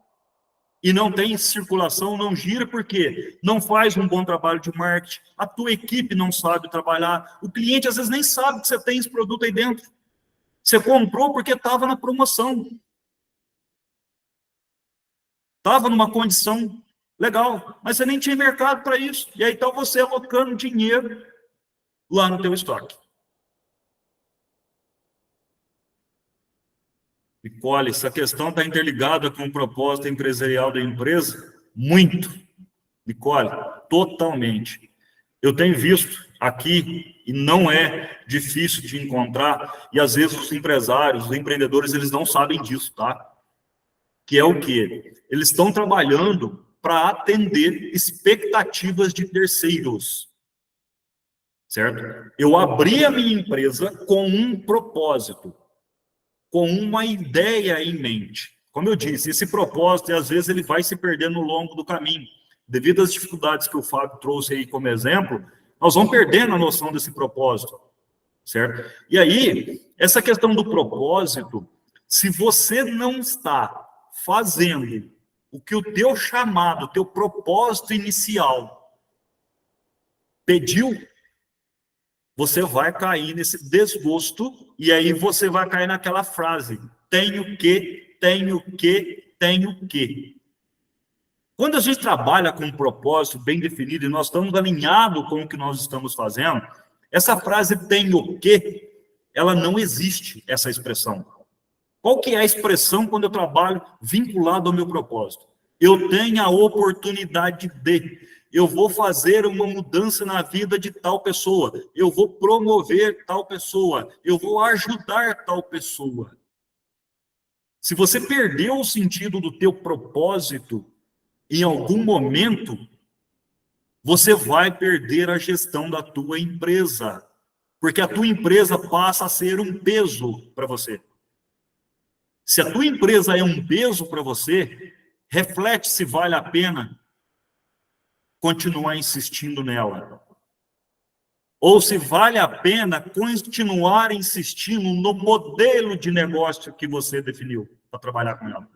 e não tem circulação, não gira, porque não faz um bom trabalho de marketing, a tua equipe não sabe trabalhar, o cliente às vezes nem sabe que você tem esse produto aí dentro. Você comprou porque estava na promoção. Estava numa condição legal, mas você nem tinha mercado para isso. E aí está você alocando dinheiro lá no teu estoque. Nicole, essa questão está interligada com o propósito empresarial da empresa? Muito. Nicole, totalmente. Eu tenho visto aqui, e não é difícil de encontrar, e às vezes os empresários, os empreendedores, eles não sabem disso, tá? Que é o quê? Eles estão trabalhando para atender expectativas de terceiros, certo? Eu abri a minha empresa com um propósito, com uma ideia em mente. Como eu disse, esse propósito, às vezes, ele vai se perdendo ao longo do caminho. Devido às dificuldades que o Fábio trouxe aí como exemplo, nós vamos perdendo a noção desse propósito, certo? E aí, essa questão do propósito, se você não está fazendo o que o teu chamado, o teu propósito inicial pediu, você vai cair nesse desgosto, e aí você vai cair naquela frase, tenho que, tenho que, tenho que. Quando a gente trabalha com um propósito bem definido, e nós estamos alinhados com o que nós estamos fazendo, essa frase tenho que, ela não existe, essa expressão. Qual que é a expressão quando eu trabalho vinculado ao meu propósito? Eu tenho a oportunidade de, eu vou fazer uma mudança na vida de tal pessoa, eu vou promover tal pessoa, eu vou ajudar tal pessoa. Se você perdeu o sentido do teu propósito, em algum momento, você vai perder a gestão da tua empresa, porque a tua empresa passa a ser um peso para você. Se a tua empresa é um peso para você, reflete se vale a pena continuar insistindo nela. Ou se vale a pena continuar insistindo no modelo de negócio que você definiu para trabalhar com ela.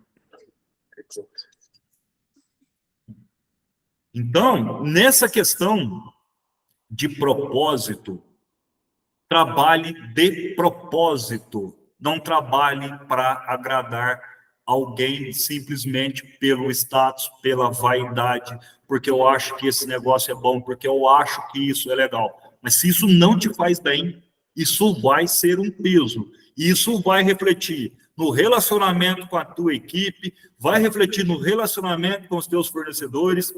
Então, nessa questão de propósito, trabalhe de propósito. Não trabalhe para agradar alguém simplesmente pelo status, pela vaidade, porque eu acho que esse negócio é bom, porque eu acho que isso é legal. Mas se isso não te faz bem, isso vai ser um peso. E isso vai refletir no relacionamento com a tua equipe, vai refletir no relacionamento com os teus fornecedores.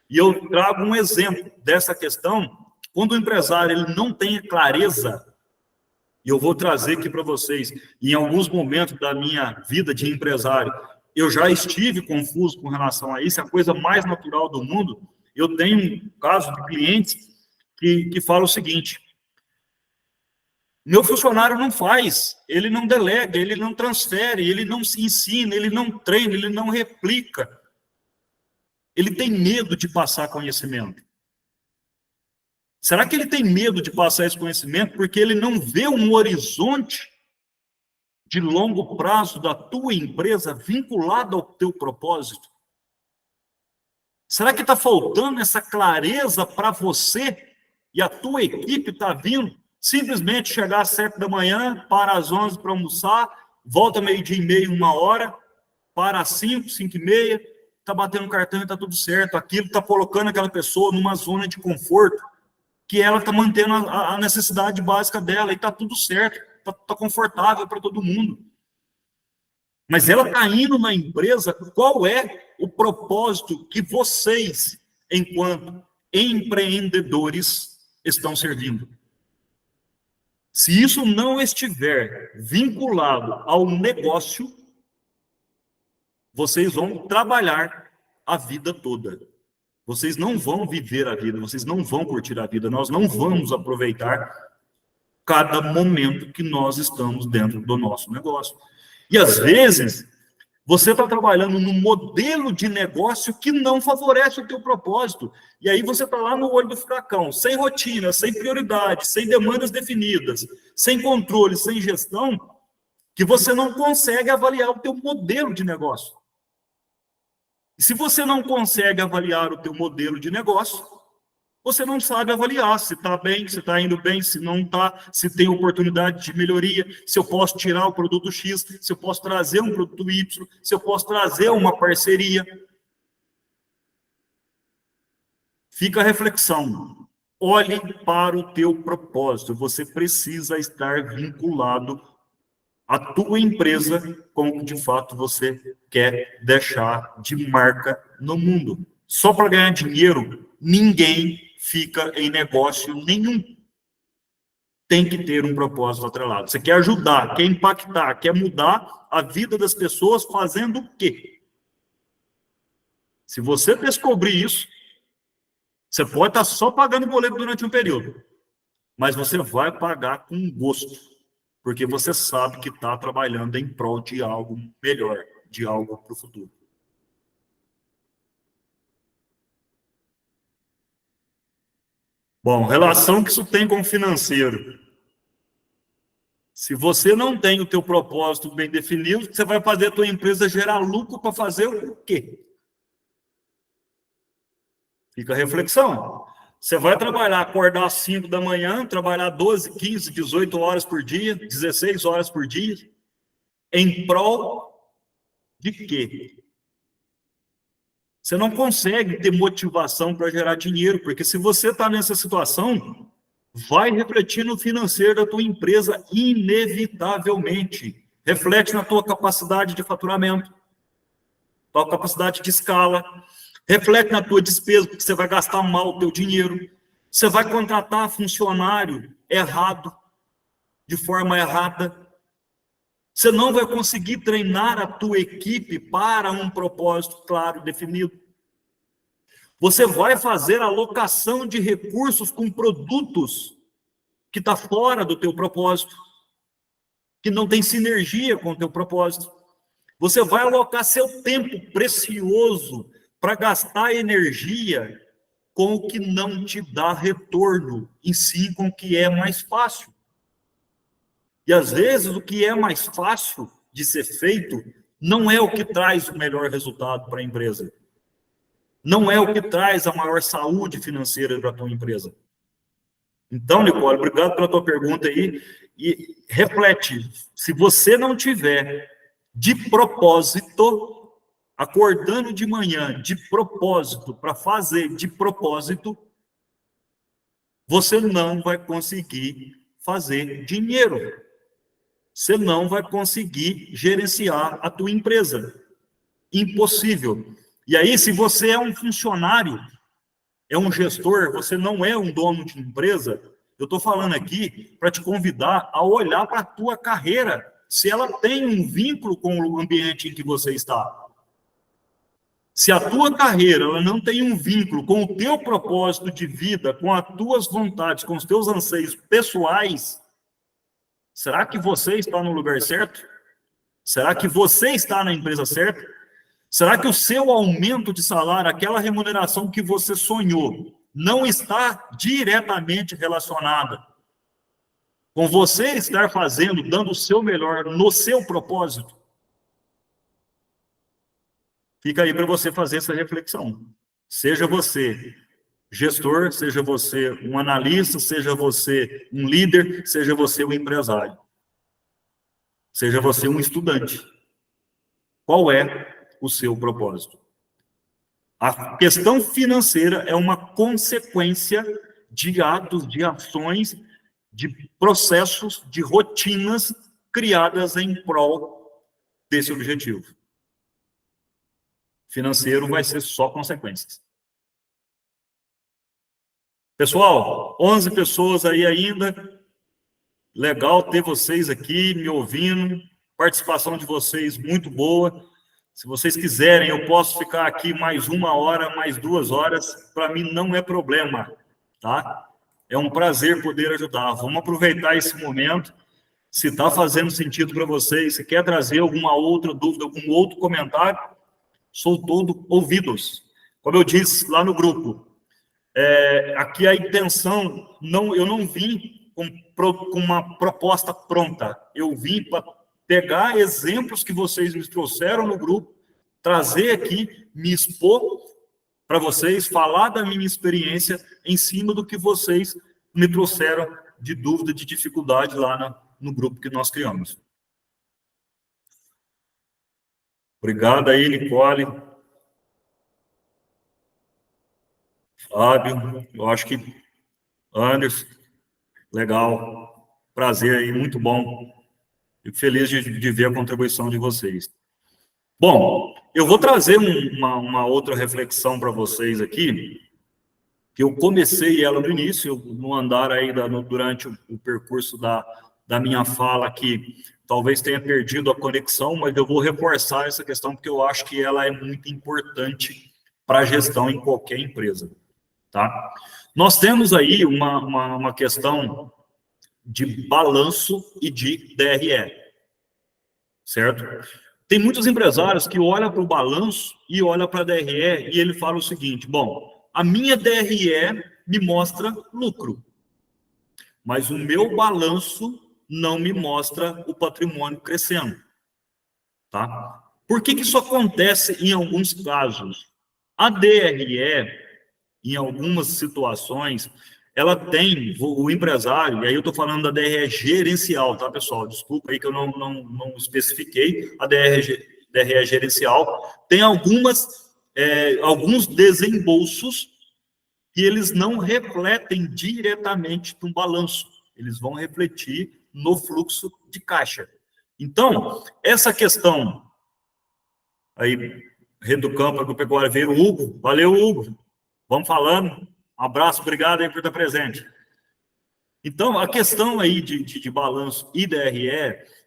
E eu trago um exemplo dessa questão. Quando o empresário ele não tem clareza, e eu vou trazer aqui para vocês, em alguns momentos da minha vida de empresário, eu já estive confuso com relação a isso, é a coisa mais natural do mundo. Eu tenho um caso de clientes que falam o seguinte, meu funcionário não faz, ele não delega, ele não transfere, ele não se ensina, ele não treina, ele não replica. Ele tem medo de passar conhecimento. Será que ele tem medo de passar esse conhecimento porque ele não vê um horizonte de longo prazo da tua empresa vinculado ao teu propósito? Será que está faltando essa clareza para você e a tua equipe está vindo simplesmente chegar às 7 da manhã, para às 11 para almoçar, volta meio-dia e meio, 1h, para às 5, 5h30, está batendo cartão e está tudo certo. Aquilo está colocando aquela pessoa numa zona de conforto, que ela está mantendo a necessidade básica dela, e está tudo certo, está confortável para todo mundo. Mas ela está indo na empresa, qual é o propósito que vocês, enquanto empreendedores, estão servindo? Se isso não estiver vinculado ao negócio, vocês vão trabalhar a vida toda. Vocês não vão viver a vida, vocês não vão curtir a vida, nós não vamos aproveitar cada momento que nós estamos dentro do nosso negócio. E às vezes, você está trabalhando num modelo de negócio que não favorece o teu propósito. E aí você está lá no olho do furacão, sem rotina, sem prioridade, sem demandas definidas, sem controle, sem gestão, que você não consegue avaliar o teu modelo de negócio. E se você não consegue avaliar o teu modelo de negócio, você não sabe avaliar se está bem, se está indo bem, se não está, se tem oportunidade de melhoria, se eu posso tirar o produto X, se eu posso trazer um produto Y, se eu posso trazer uma parceria. Fica a reflexão. Olhe para o teu propósito. Você precisa estar vinculado à tua empresa com o que de fato você quer deixar de marca no mundo. Só para ganhar dinheiro, ninguém fica em negócio nenhum. Tem que ter um propósito atrelado. Você quer ajudar, quer impactar, quer mudar a vida das pessoas fazendo o quê? Se você descobrir isso, você pode estar só pagando boleto durante um período, mas você vai pagar com gosto, porque você sabe que está trabalhando em prol de algo melhor, de algo para o futuro. Bom, relação que isso tem com o financeiro. Se você não tem o teu propósito bem definido, você vai fazer a tua empresa gerar lucro para fazer o quê? Fica a reflexão. Você vai trabalhar, acordar às 5 da manhã, trabalhar 12, 15, 18 horas por dia, 16 horas por dia, em prol de quê? Você não consegue ter motivação para gerar dinheiro, porque se você está nessa situação, vai refletir no financeiro da tua empresa inevitavelmente. Reflete na tua capacidade de faturamento, tua capacidade de escala, reflete na tua despesa, porque você vai gastar mal o teu dinheiro, você vai contratar funcionário errado, de forma errada, você não vai conseguir treinar a tua equipe para um propósito claro, definido. Você vai fazer alocação de recursos com produtos que está fora do teu propósito, que não tem sinergia com o teu propósito. Você vai alocar seu tempo precioso para gastar energia com o que não te dá retorno, e sim com o que é mais fácil. E às vezes o que é mais fácil de ser feito não é o que traz o melhor resultado para a empresa. Não é o que traz a maior saúde financeira para a tua empresa. Então, Nicole, obrigado pela tua pergunta aí. E reflete, se você não tiver de propósito, acordando de manhã de propósito, para fazer de propósito, você não vai conseguir fazer dinheiro. Você não vai conseguir gerenciar a tua empresa. Impossível. E aí, se você é um funcionário, é um gestor, você não é um dono de empresa, eu estou falando aqui para te convidar a olhar para a tua carreira, se ela tem um vínculo com o ambiente em que você está. Se a tua carreira ela não tem um vínculo com o teu propósito de vida, com as tuas vontades, com os teus anseios pessoais, será que você está no lugar certo? Será que você está na empresa certa? Será que o seu aumento de salário, aquela remuneração que você sonhou, não está diretamente relacionada com você estar fazendo, dando o seu melhor no seu propósito? Fica aí para você fazer essa reflexão. Seja você gestor, seja você um analista, seja você um líder, seja você um empresário. Seja você um estudante. Qual é o seu propósito? A questão financeira é uma consequência de atos, de ações, de processos, de rotinas criadas em prol desse objetivo. Financeiro vai ser só consequências. Pessoal, 11 pessoas aí ainda. Legal ter vocês aqui me ouvindo. Participação de vocês muito boa. Se vocês quiserem, eu posso ficar aqui mais 1 hora, mais 2 horas. Para mim não é problema, tá? É um prazer poder ajudar. Vamos aproveitar esse momento. Se está fazendo sentido para vocês, se quer trazer alguma outra dúvida, algum outro comentário, sou todo ouvidos. Como eu disse lá no grupo, aqui a intenção, eu não vim com uma proposta pronta. Eu vim para pegar exemplos que vocês me trouxeram no grupo trazer aqui, me expor para vocês, falar da minha experiência em cima do que vocês me trouxeram de dúvida, de dificuldade lá no grupo que nós criamos. Obrigado aí, Nicole. Fábio, eu acho que Anderson, legal. Prazer aí, muito bom. Fico feliz de ver a contribuição de vocês. Bom, eu vou trazer uma outra reflexão para vocês aqui, que eu comecei ela no início, no andar aí, durante o percurso da minha fala aqui, talvez tenha perdido a conexão, mas eu vou reforçar essa questão, porque eu acho que ela é muito importante para a gestão em qualquer empresa, tá? Nós temos aí uma questão de balanço e de DRE, certo? Tem muitos empresários que olham para o balanço e olham para a DRE e ele fala o seguinte: bom, a minha DRE me mostra lucro, mas o meu balanço não me mostra o patrimônio crescendo, tá? Por que isso acontece em alguns casos? A DRE, em algumas situações, ela tem, o empresário, e aí eu estou falando da DRE gerencial, tá, pessoal? Desculpa aí que eu não especifiquei, a DRE gerencial tem alguns desembolsos que eles não refletem diretamente no balanço, eles vão refletir no fluxo de caixa. Então, essa questão, aí, Rede do Campo, Agropecuária, veio o Hugo, valeu, Hugo, vamos falando. Um abraço, obrigado aí por estar presente. Então, a questão aí de balanço e DRE,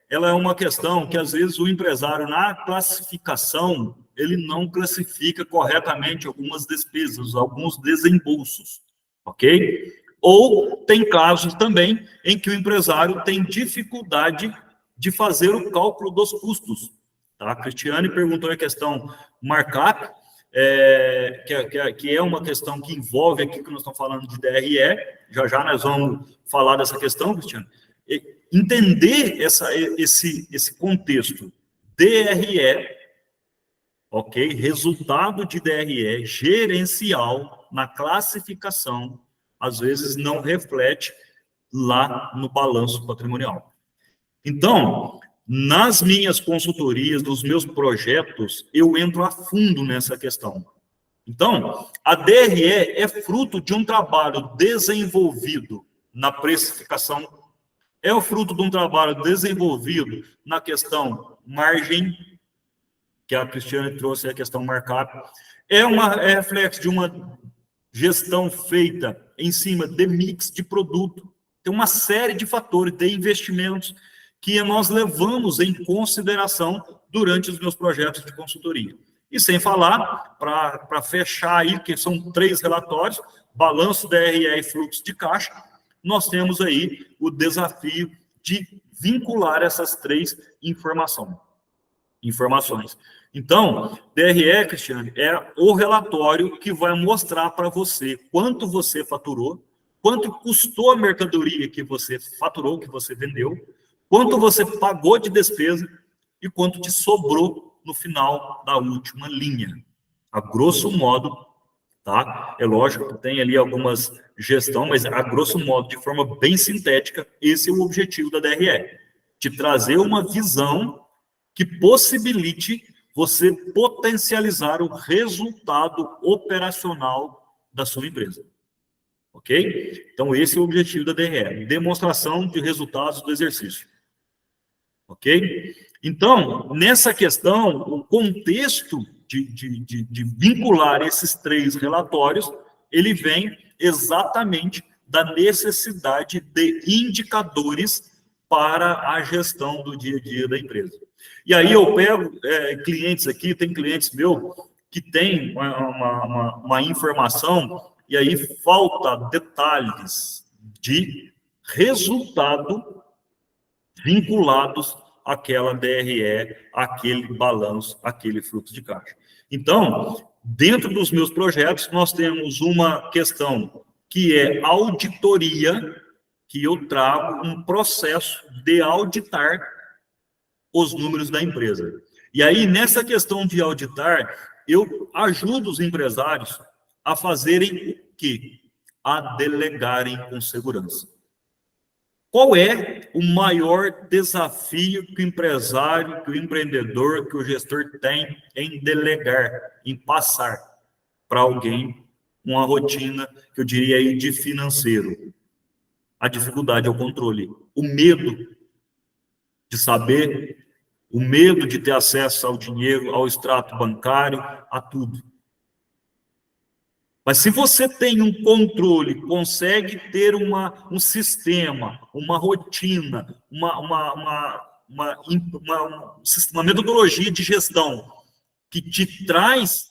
ela é uma questão que, às vezes, o empresário, na classificação, ele não classifica corretamente algumas despesas, alguns desembolsos, ok? Ou tem casos também em que o empresário tem dificuldade de fazer o cálculo dos custos. Tá? A Cristiane perguntou a questão markup, que é uma questão que envolve aqui que nós estamos falando de DRE, já nós vamos falar dessa questão, Cristiano. Entender esse contexto, DRE, ok? Resultado de DRE gerencial na classificação, às vezes não reflete lá no balanço patrimonial. Então, nas minhas consultorias, nos meus projetos, eu entro a fundo nessa questão. Então, a DRE é fruto de um trabalho desenvolvido na precificação, é o fruto de um trabalho desenvolvido na questão margem, que a Cristiane trouxe a questão markup, é reflexo de uma gestão feita em cima de mix de produto, tem uma série de fatores, de investimentos que nós levamos em consideração durante os meus projetos de consultoria. E sem falar, para fechar aí, que são 3 relatórios, balanço, DRE e fluxo de caixa, nós temos aí o desafio de vincular essas 3 informações. Então, DRE, Cristiane, é o relatório que vai mostrar para você quanto você faturou, quanto custou a mercadoria que você faturou, que você vendeu, quanto você pagou de despesa e quanto te sobrou no final da última linha. A grosso modo, tá? É lógico que tem ali algumas gestão, mas a grosso modo, de forma bem sintética, esse é o objetivo da DRE. Te trazer uma visão que possibilite você potencializar o resultado operacional da sua empresa. Ok? Então, esse é o objetivo da DRE. Demonstração de resultados do exercício. Ok? Então, nessa questão, o contexto de vincular esses 3 relatórios, ele vem exatamente da necessidade de indicadores para a gestão do dia a dia da empresa. E aí eu pego clientes aqui, tem clientes meus que têm uma informação e aí falta detalhes de resultado vinculados àquela DRE, àquele balanço, àquele fluxo de caixa. Então, dentro dos meus projetos, nós temos uma questão que é auditoria, que eu trago um processo de auditar os números da empresa. E aí, nessa questão de auditar, eu ajudo os empresários a fazerem o quê? A delegarem com segurança. Qual é o maior desafio que o empresário, que o empreendedor, que o gestor tem em delegar, em passar para alguém uma rotina, que eu diria aí, de financeiro? A dificuldade é o controle, o medo de saber, o medo de ter acesso ao dinheiro, ao extrato bancário, a tudo. Mas se você tem um controle, consegue ter um sistema, uma rotina, uma metodologia de gestão que te traz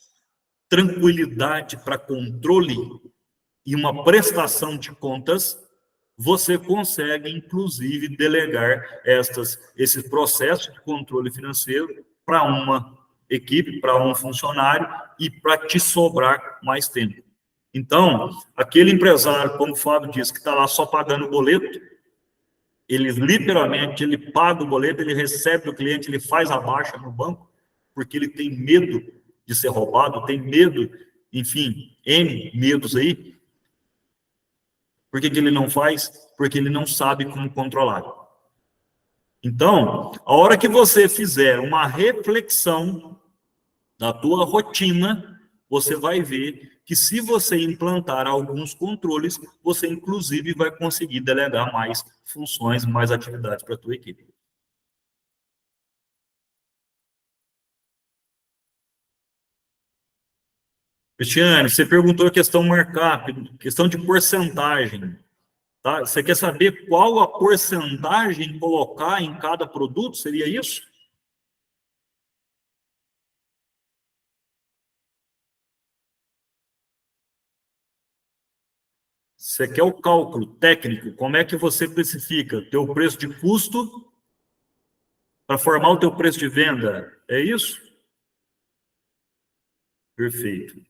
tranquilidade para controle e uma prestação de contas, você consegue, inclusive, delegar esses processos de controle financeiro para uma equipe, para um funcionário e para te sobrar mais tempo. Então, aquele empresário, como o Fábio disse, que está lá só pagando o boleto, ele literalmente, ele paga o boleto, ele recebe do cliente, ele faz a baixa no banco, porque ele tem medo de ser roubado, tem medo, enfim, N medos aí. Por que ele não faz? Porque ele não sabe como controlar. Então, a hora que você fizer uma reflexão da tua rotina, você vai ver que se você implantar alguns controles, você inclusive vai conseguir delegar mais funções, mais atividades para a tua equipe. Cristiane, você perguntou a questão markup, questão de porcentagem. Tá? Você quer saber qual a porcentagem colocar em cada produto? Seria isso? Você quer o cálculo técnico? Como é que você precifica teu preço de custo para formar o teu preço de venda? É isso? Perfeito.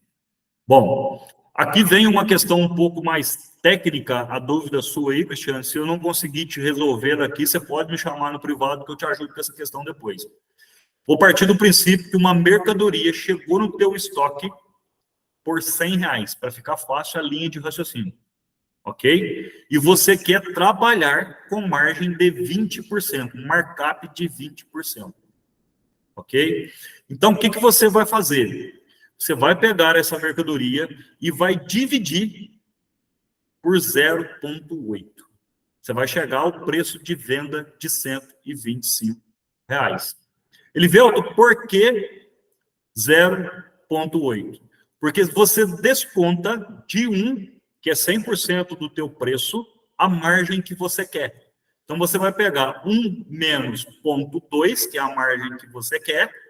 Bom, aqui vem uma questão um pouco mais técnica, a dúvida sua aí, Cristiano. Se eu não conseguir te resolver aqui, você pode me chamar no privado que eu te ajudo com essa questão depois. Vou partir do princípio que uma mercadoria chegou no teu estoque por R$100, para ficar fácil a linha de raciocínio. Ok? E você quer trabalhar com margem de 20%, um markup de 20%. Ok? Então, o que você vai fazer? Você vai pegar essa mercadoria e vai dividir por 0,8. Você vai chegar ao preço de venda de R$125. Ele vê, por que 0,8? Porque você desconta de 1, que é 100% do teu preço, a margem que você quer. Então, você vai pegar 1 menos 0,2, que é a margem que você quer,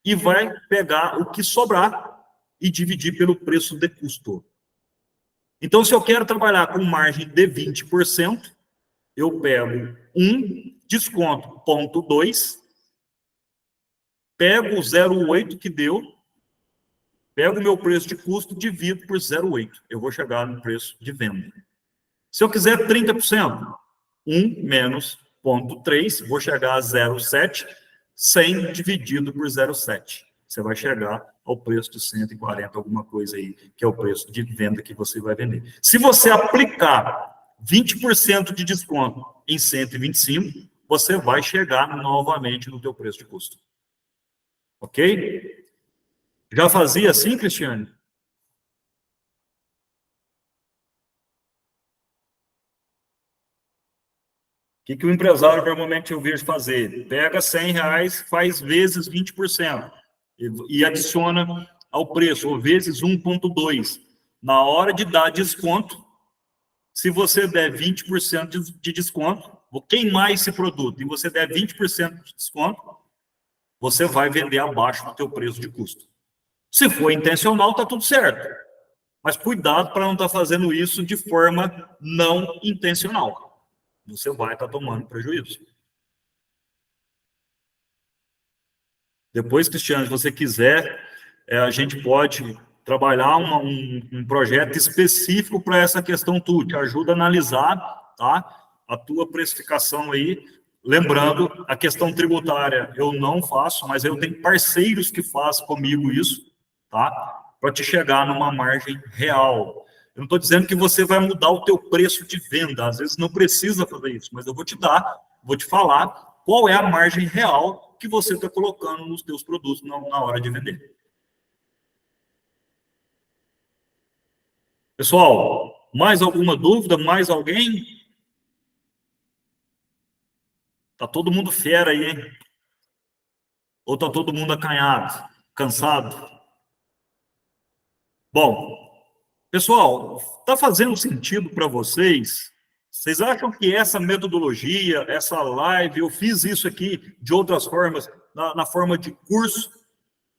e vai pegar o que sobrar e dividir pelo preço de custo. Então, se eu quero trabalhar com margem de 20%, eu pego 1, desconto 0,2, pego o 0,8 que deu, pego o meu preço de custo, divido por 0,8. Eu vou chegar no preço de venda. Se eu quiser 30%, 1 menos 0,3, vou chegar a 0,7, 100 dividido por 0,7. Você vai chegar ao preço de 140, alguma coisa aí, que é o preço de venda que você vai vender. Se você aplicar 20% de desconto em 125, você vai chegar novamente no teu preço de custo. Ok? Já fazia assim, Cristiane? O que o empresário normalmente eu vejo fazer? Pega R$100, faz vezes 20% e adiciona ao preço, ou vezes 1,2. Na hora de dar desconto, se você der 20% de desconto, vou queimar esse produto, e você der 20% de desconto, você vai vender abaixo do teu preço de custo. Se for intencional, está tudo certo. Mas cuidado para não estar fazendo isso de forma não intencional. Você vai estar tomando prejuízo. Depois, Cristiano, se você quiser, a gente pode trabalhar um projeto específico para essa questão tua, que ajuda a analisar, tá, a tua precificação aí Lembrando, a questão tributária eu não faço, mas eu tenho parceiros que fazem comigo isso, tá? Para te chegar numa margem real. Eu não estou dizendo que você vai mudar o teu preço de venda, às vezes não precisa fazer isso, mas eu vou te falar qual é a margem real que você está colocando nos teus produtos na hora de vender. Pessoal, mais alguma dúvida? Mais alguém? Tá todo mundo fera aí, hein? Ou tá todo mundo acanhado, cansado? Bom, pessoal, tá fazendo sentido para vocês? Vocês acham que essa metodologia, essa live, eu fiz isso aqui de outras formas, na forma de curso,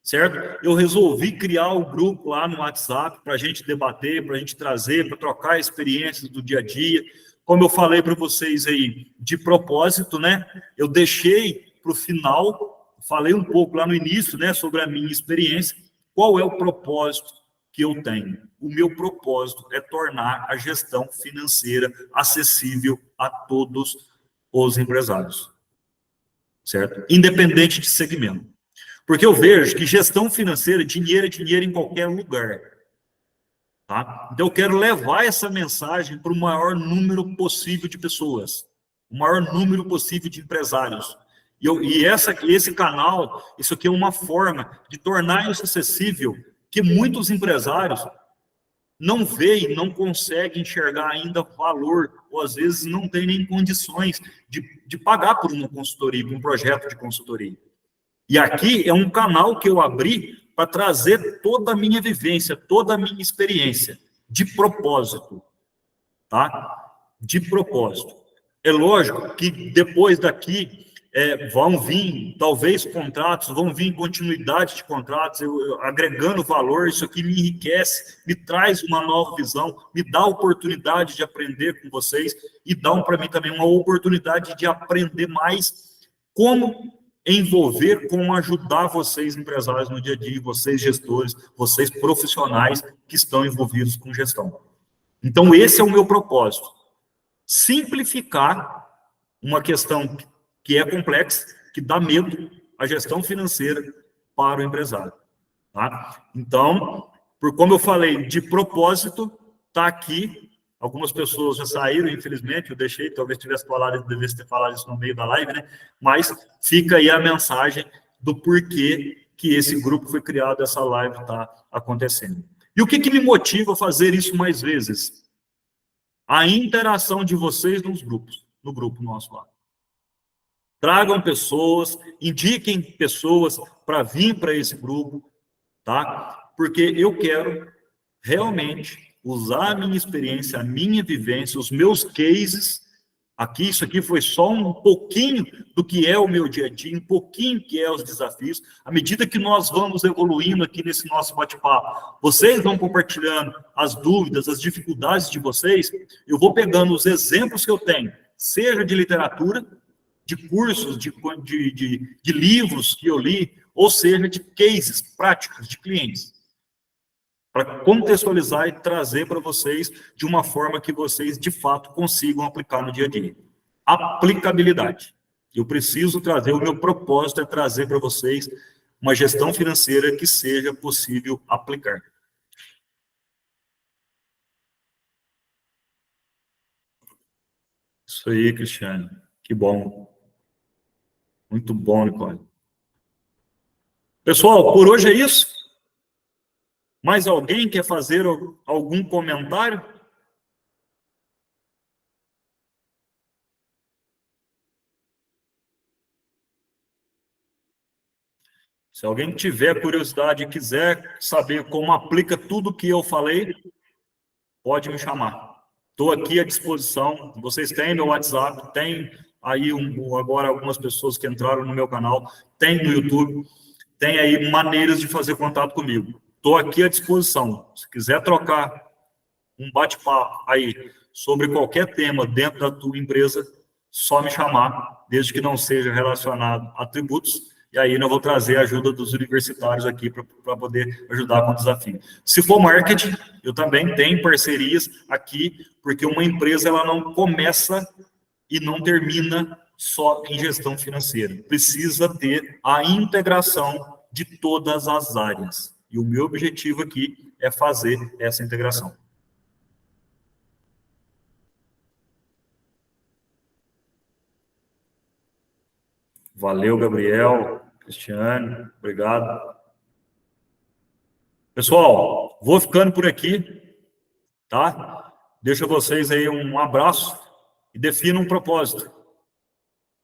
certo? Eu resolvi criar o grupo lá no WhatsApp para a gente debater, para a gente trazer, para trocar experiências do dia a dia. Como eu falei para vocês aí, de propósito, né? Eu deixei para o final, falei um pouco lá no início, né, sobre a minha experiência. Qual é o propósito que eu tenho? O meu propósito é tornar a gestão financeira acessível a todos os empresários, certo? Independente de segmento. Porque eu vejo que gestão financeira, dinheiro é dinheiro em qualquer lugar. Tá? Então, eu quero levar essa mensagem para o maior número possível de pessoas, o maior número possível de empresários. Esse canal, isso aqui é uma forma de tornar isso acessível, que muitos empresários não veem, não conseguem enxergar ainda valor, ou às vezes não tem nem condições de pagar por uma consultoria, por um projeto de consultoria. E aqui é um canal que eu abri para trazer toda a minha vivência, toda a minha experiência, de propósito, tá? De propósito. É lógico que depois daqui vão vir, talvez, contratos, vão vir continuidade de contratos, agregando valor, isso aqui me enriquece, me traz uma nova visão, me dá a oportunidade de aprender com vocês e dá para mim também uma oportunidade de aprender mais como envolver, como ajudar vocês, empresários, no dia a dia, vocês, gestores, vocês, profissionais que estão envolvidos com gestão. Então, esse é o meu propósito. Simplificar uma questão que é complexa, que dá medo, a gestão financeira para o empresário. Tá? Então, como eu falei, de propósito, está aqui. Algumas pessoas já saíram, infelizmente, eu deixei, talvez devesse ter falado isso no meio da live, né? Mas fica aí a mensagem do porquê que esse grupo foi criado, essa live está acontecendo. E o que me motiva a fazer isso mais vezes? A interação de vocês no grupo nosso lá. Tragam pessoas, indiquem pessoas para vir para esse grupo, tá? Porque eu quero realmente usar a minha experiência, a minha vivência, os meus cases. Aqui, isso aqui foi só um pouquinho do que é o meu dia a dia, um pouquinho que é os desafios. À medida que nós vamos evoluindo aqui nesse nosso bate-papo, vocês vão compartilhando as dúvidas, as dificuldades de vocês, eu vou pegando os exemplos que eu tenho, seja de literatura, de cursos, de livros que eu li, ou seja, de cases práticos de clientes, para contextualizar e trazer para vocês de uma forma que vocês, de fato, consigam aplicar no dia a dia. Aplicabilidade. Eu preciso trazer, o meu propósito é trazer para vocês uma gestão financeira que seja possível aplicar. Isso aí, Cristiano. Que bom. Muito bom, Nicole. Pessoal, por hoje é isso. Mais alguém quer fazer algum comentário? Se alguém tiver curiosidade e quiser saber como aplica tudo que eu falei, pode me chamar. Estou aqui à disposição. Vocês têm meu WhatsApp, tem aí agora algumas pessoas que entraram no meu canal, tem no YouTube, tem aí maneiras de fazer contato comigo. Estou aqui à disposição. Se quiser trocar um bate-papo aí sobre qualquer tema dentro da tua empresa, só me chamar, desde que não seja relacionado a tributos, e aí eu vou trazer a ajuda dos universitários aqui para poder ajudar com o desafio. Se for marketing, eu também tenho parcerias aqui, porque uma empresa ela não começa e não termina só em gestão financeira. Precisa ter a integração de todas as áreas. E o meu objetivo aqui é fazer essa integração. Valeu, Gabriel, Cristiane, obrigado. Pessoal, vou ficando por aqui, tá? Deixo a vocês aí um abraço e definam um propósito,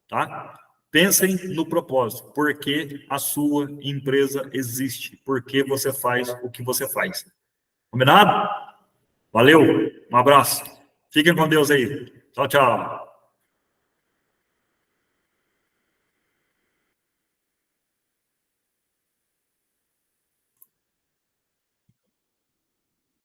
tá? Pensem no propósito, por que a sua empresa existe, por que você faz o que você faz. Combinado? Valeu, um abraço. Fiquem com Deus aí. Tchau, tchau.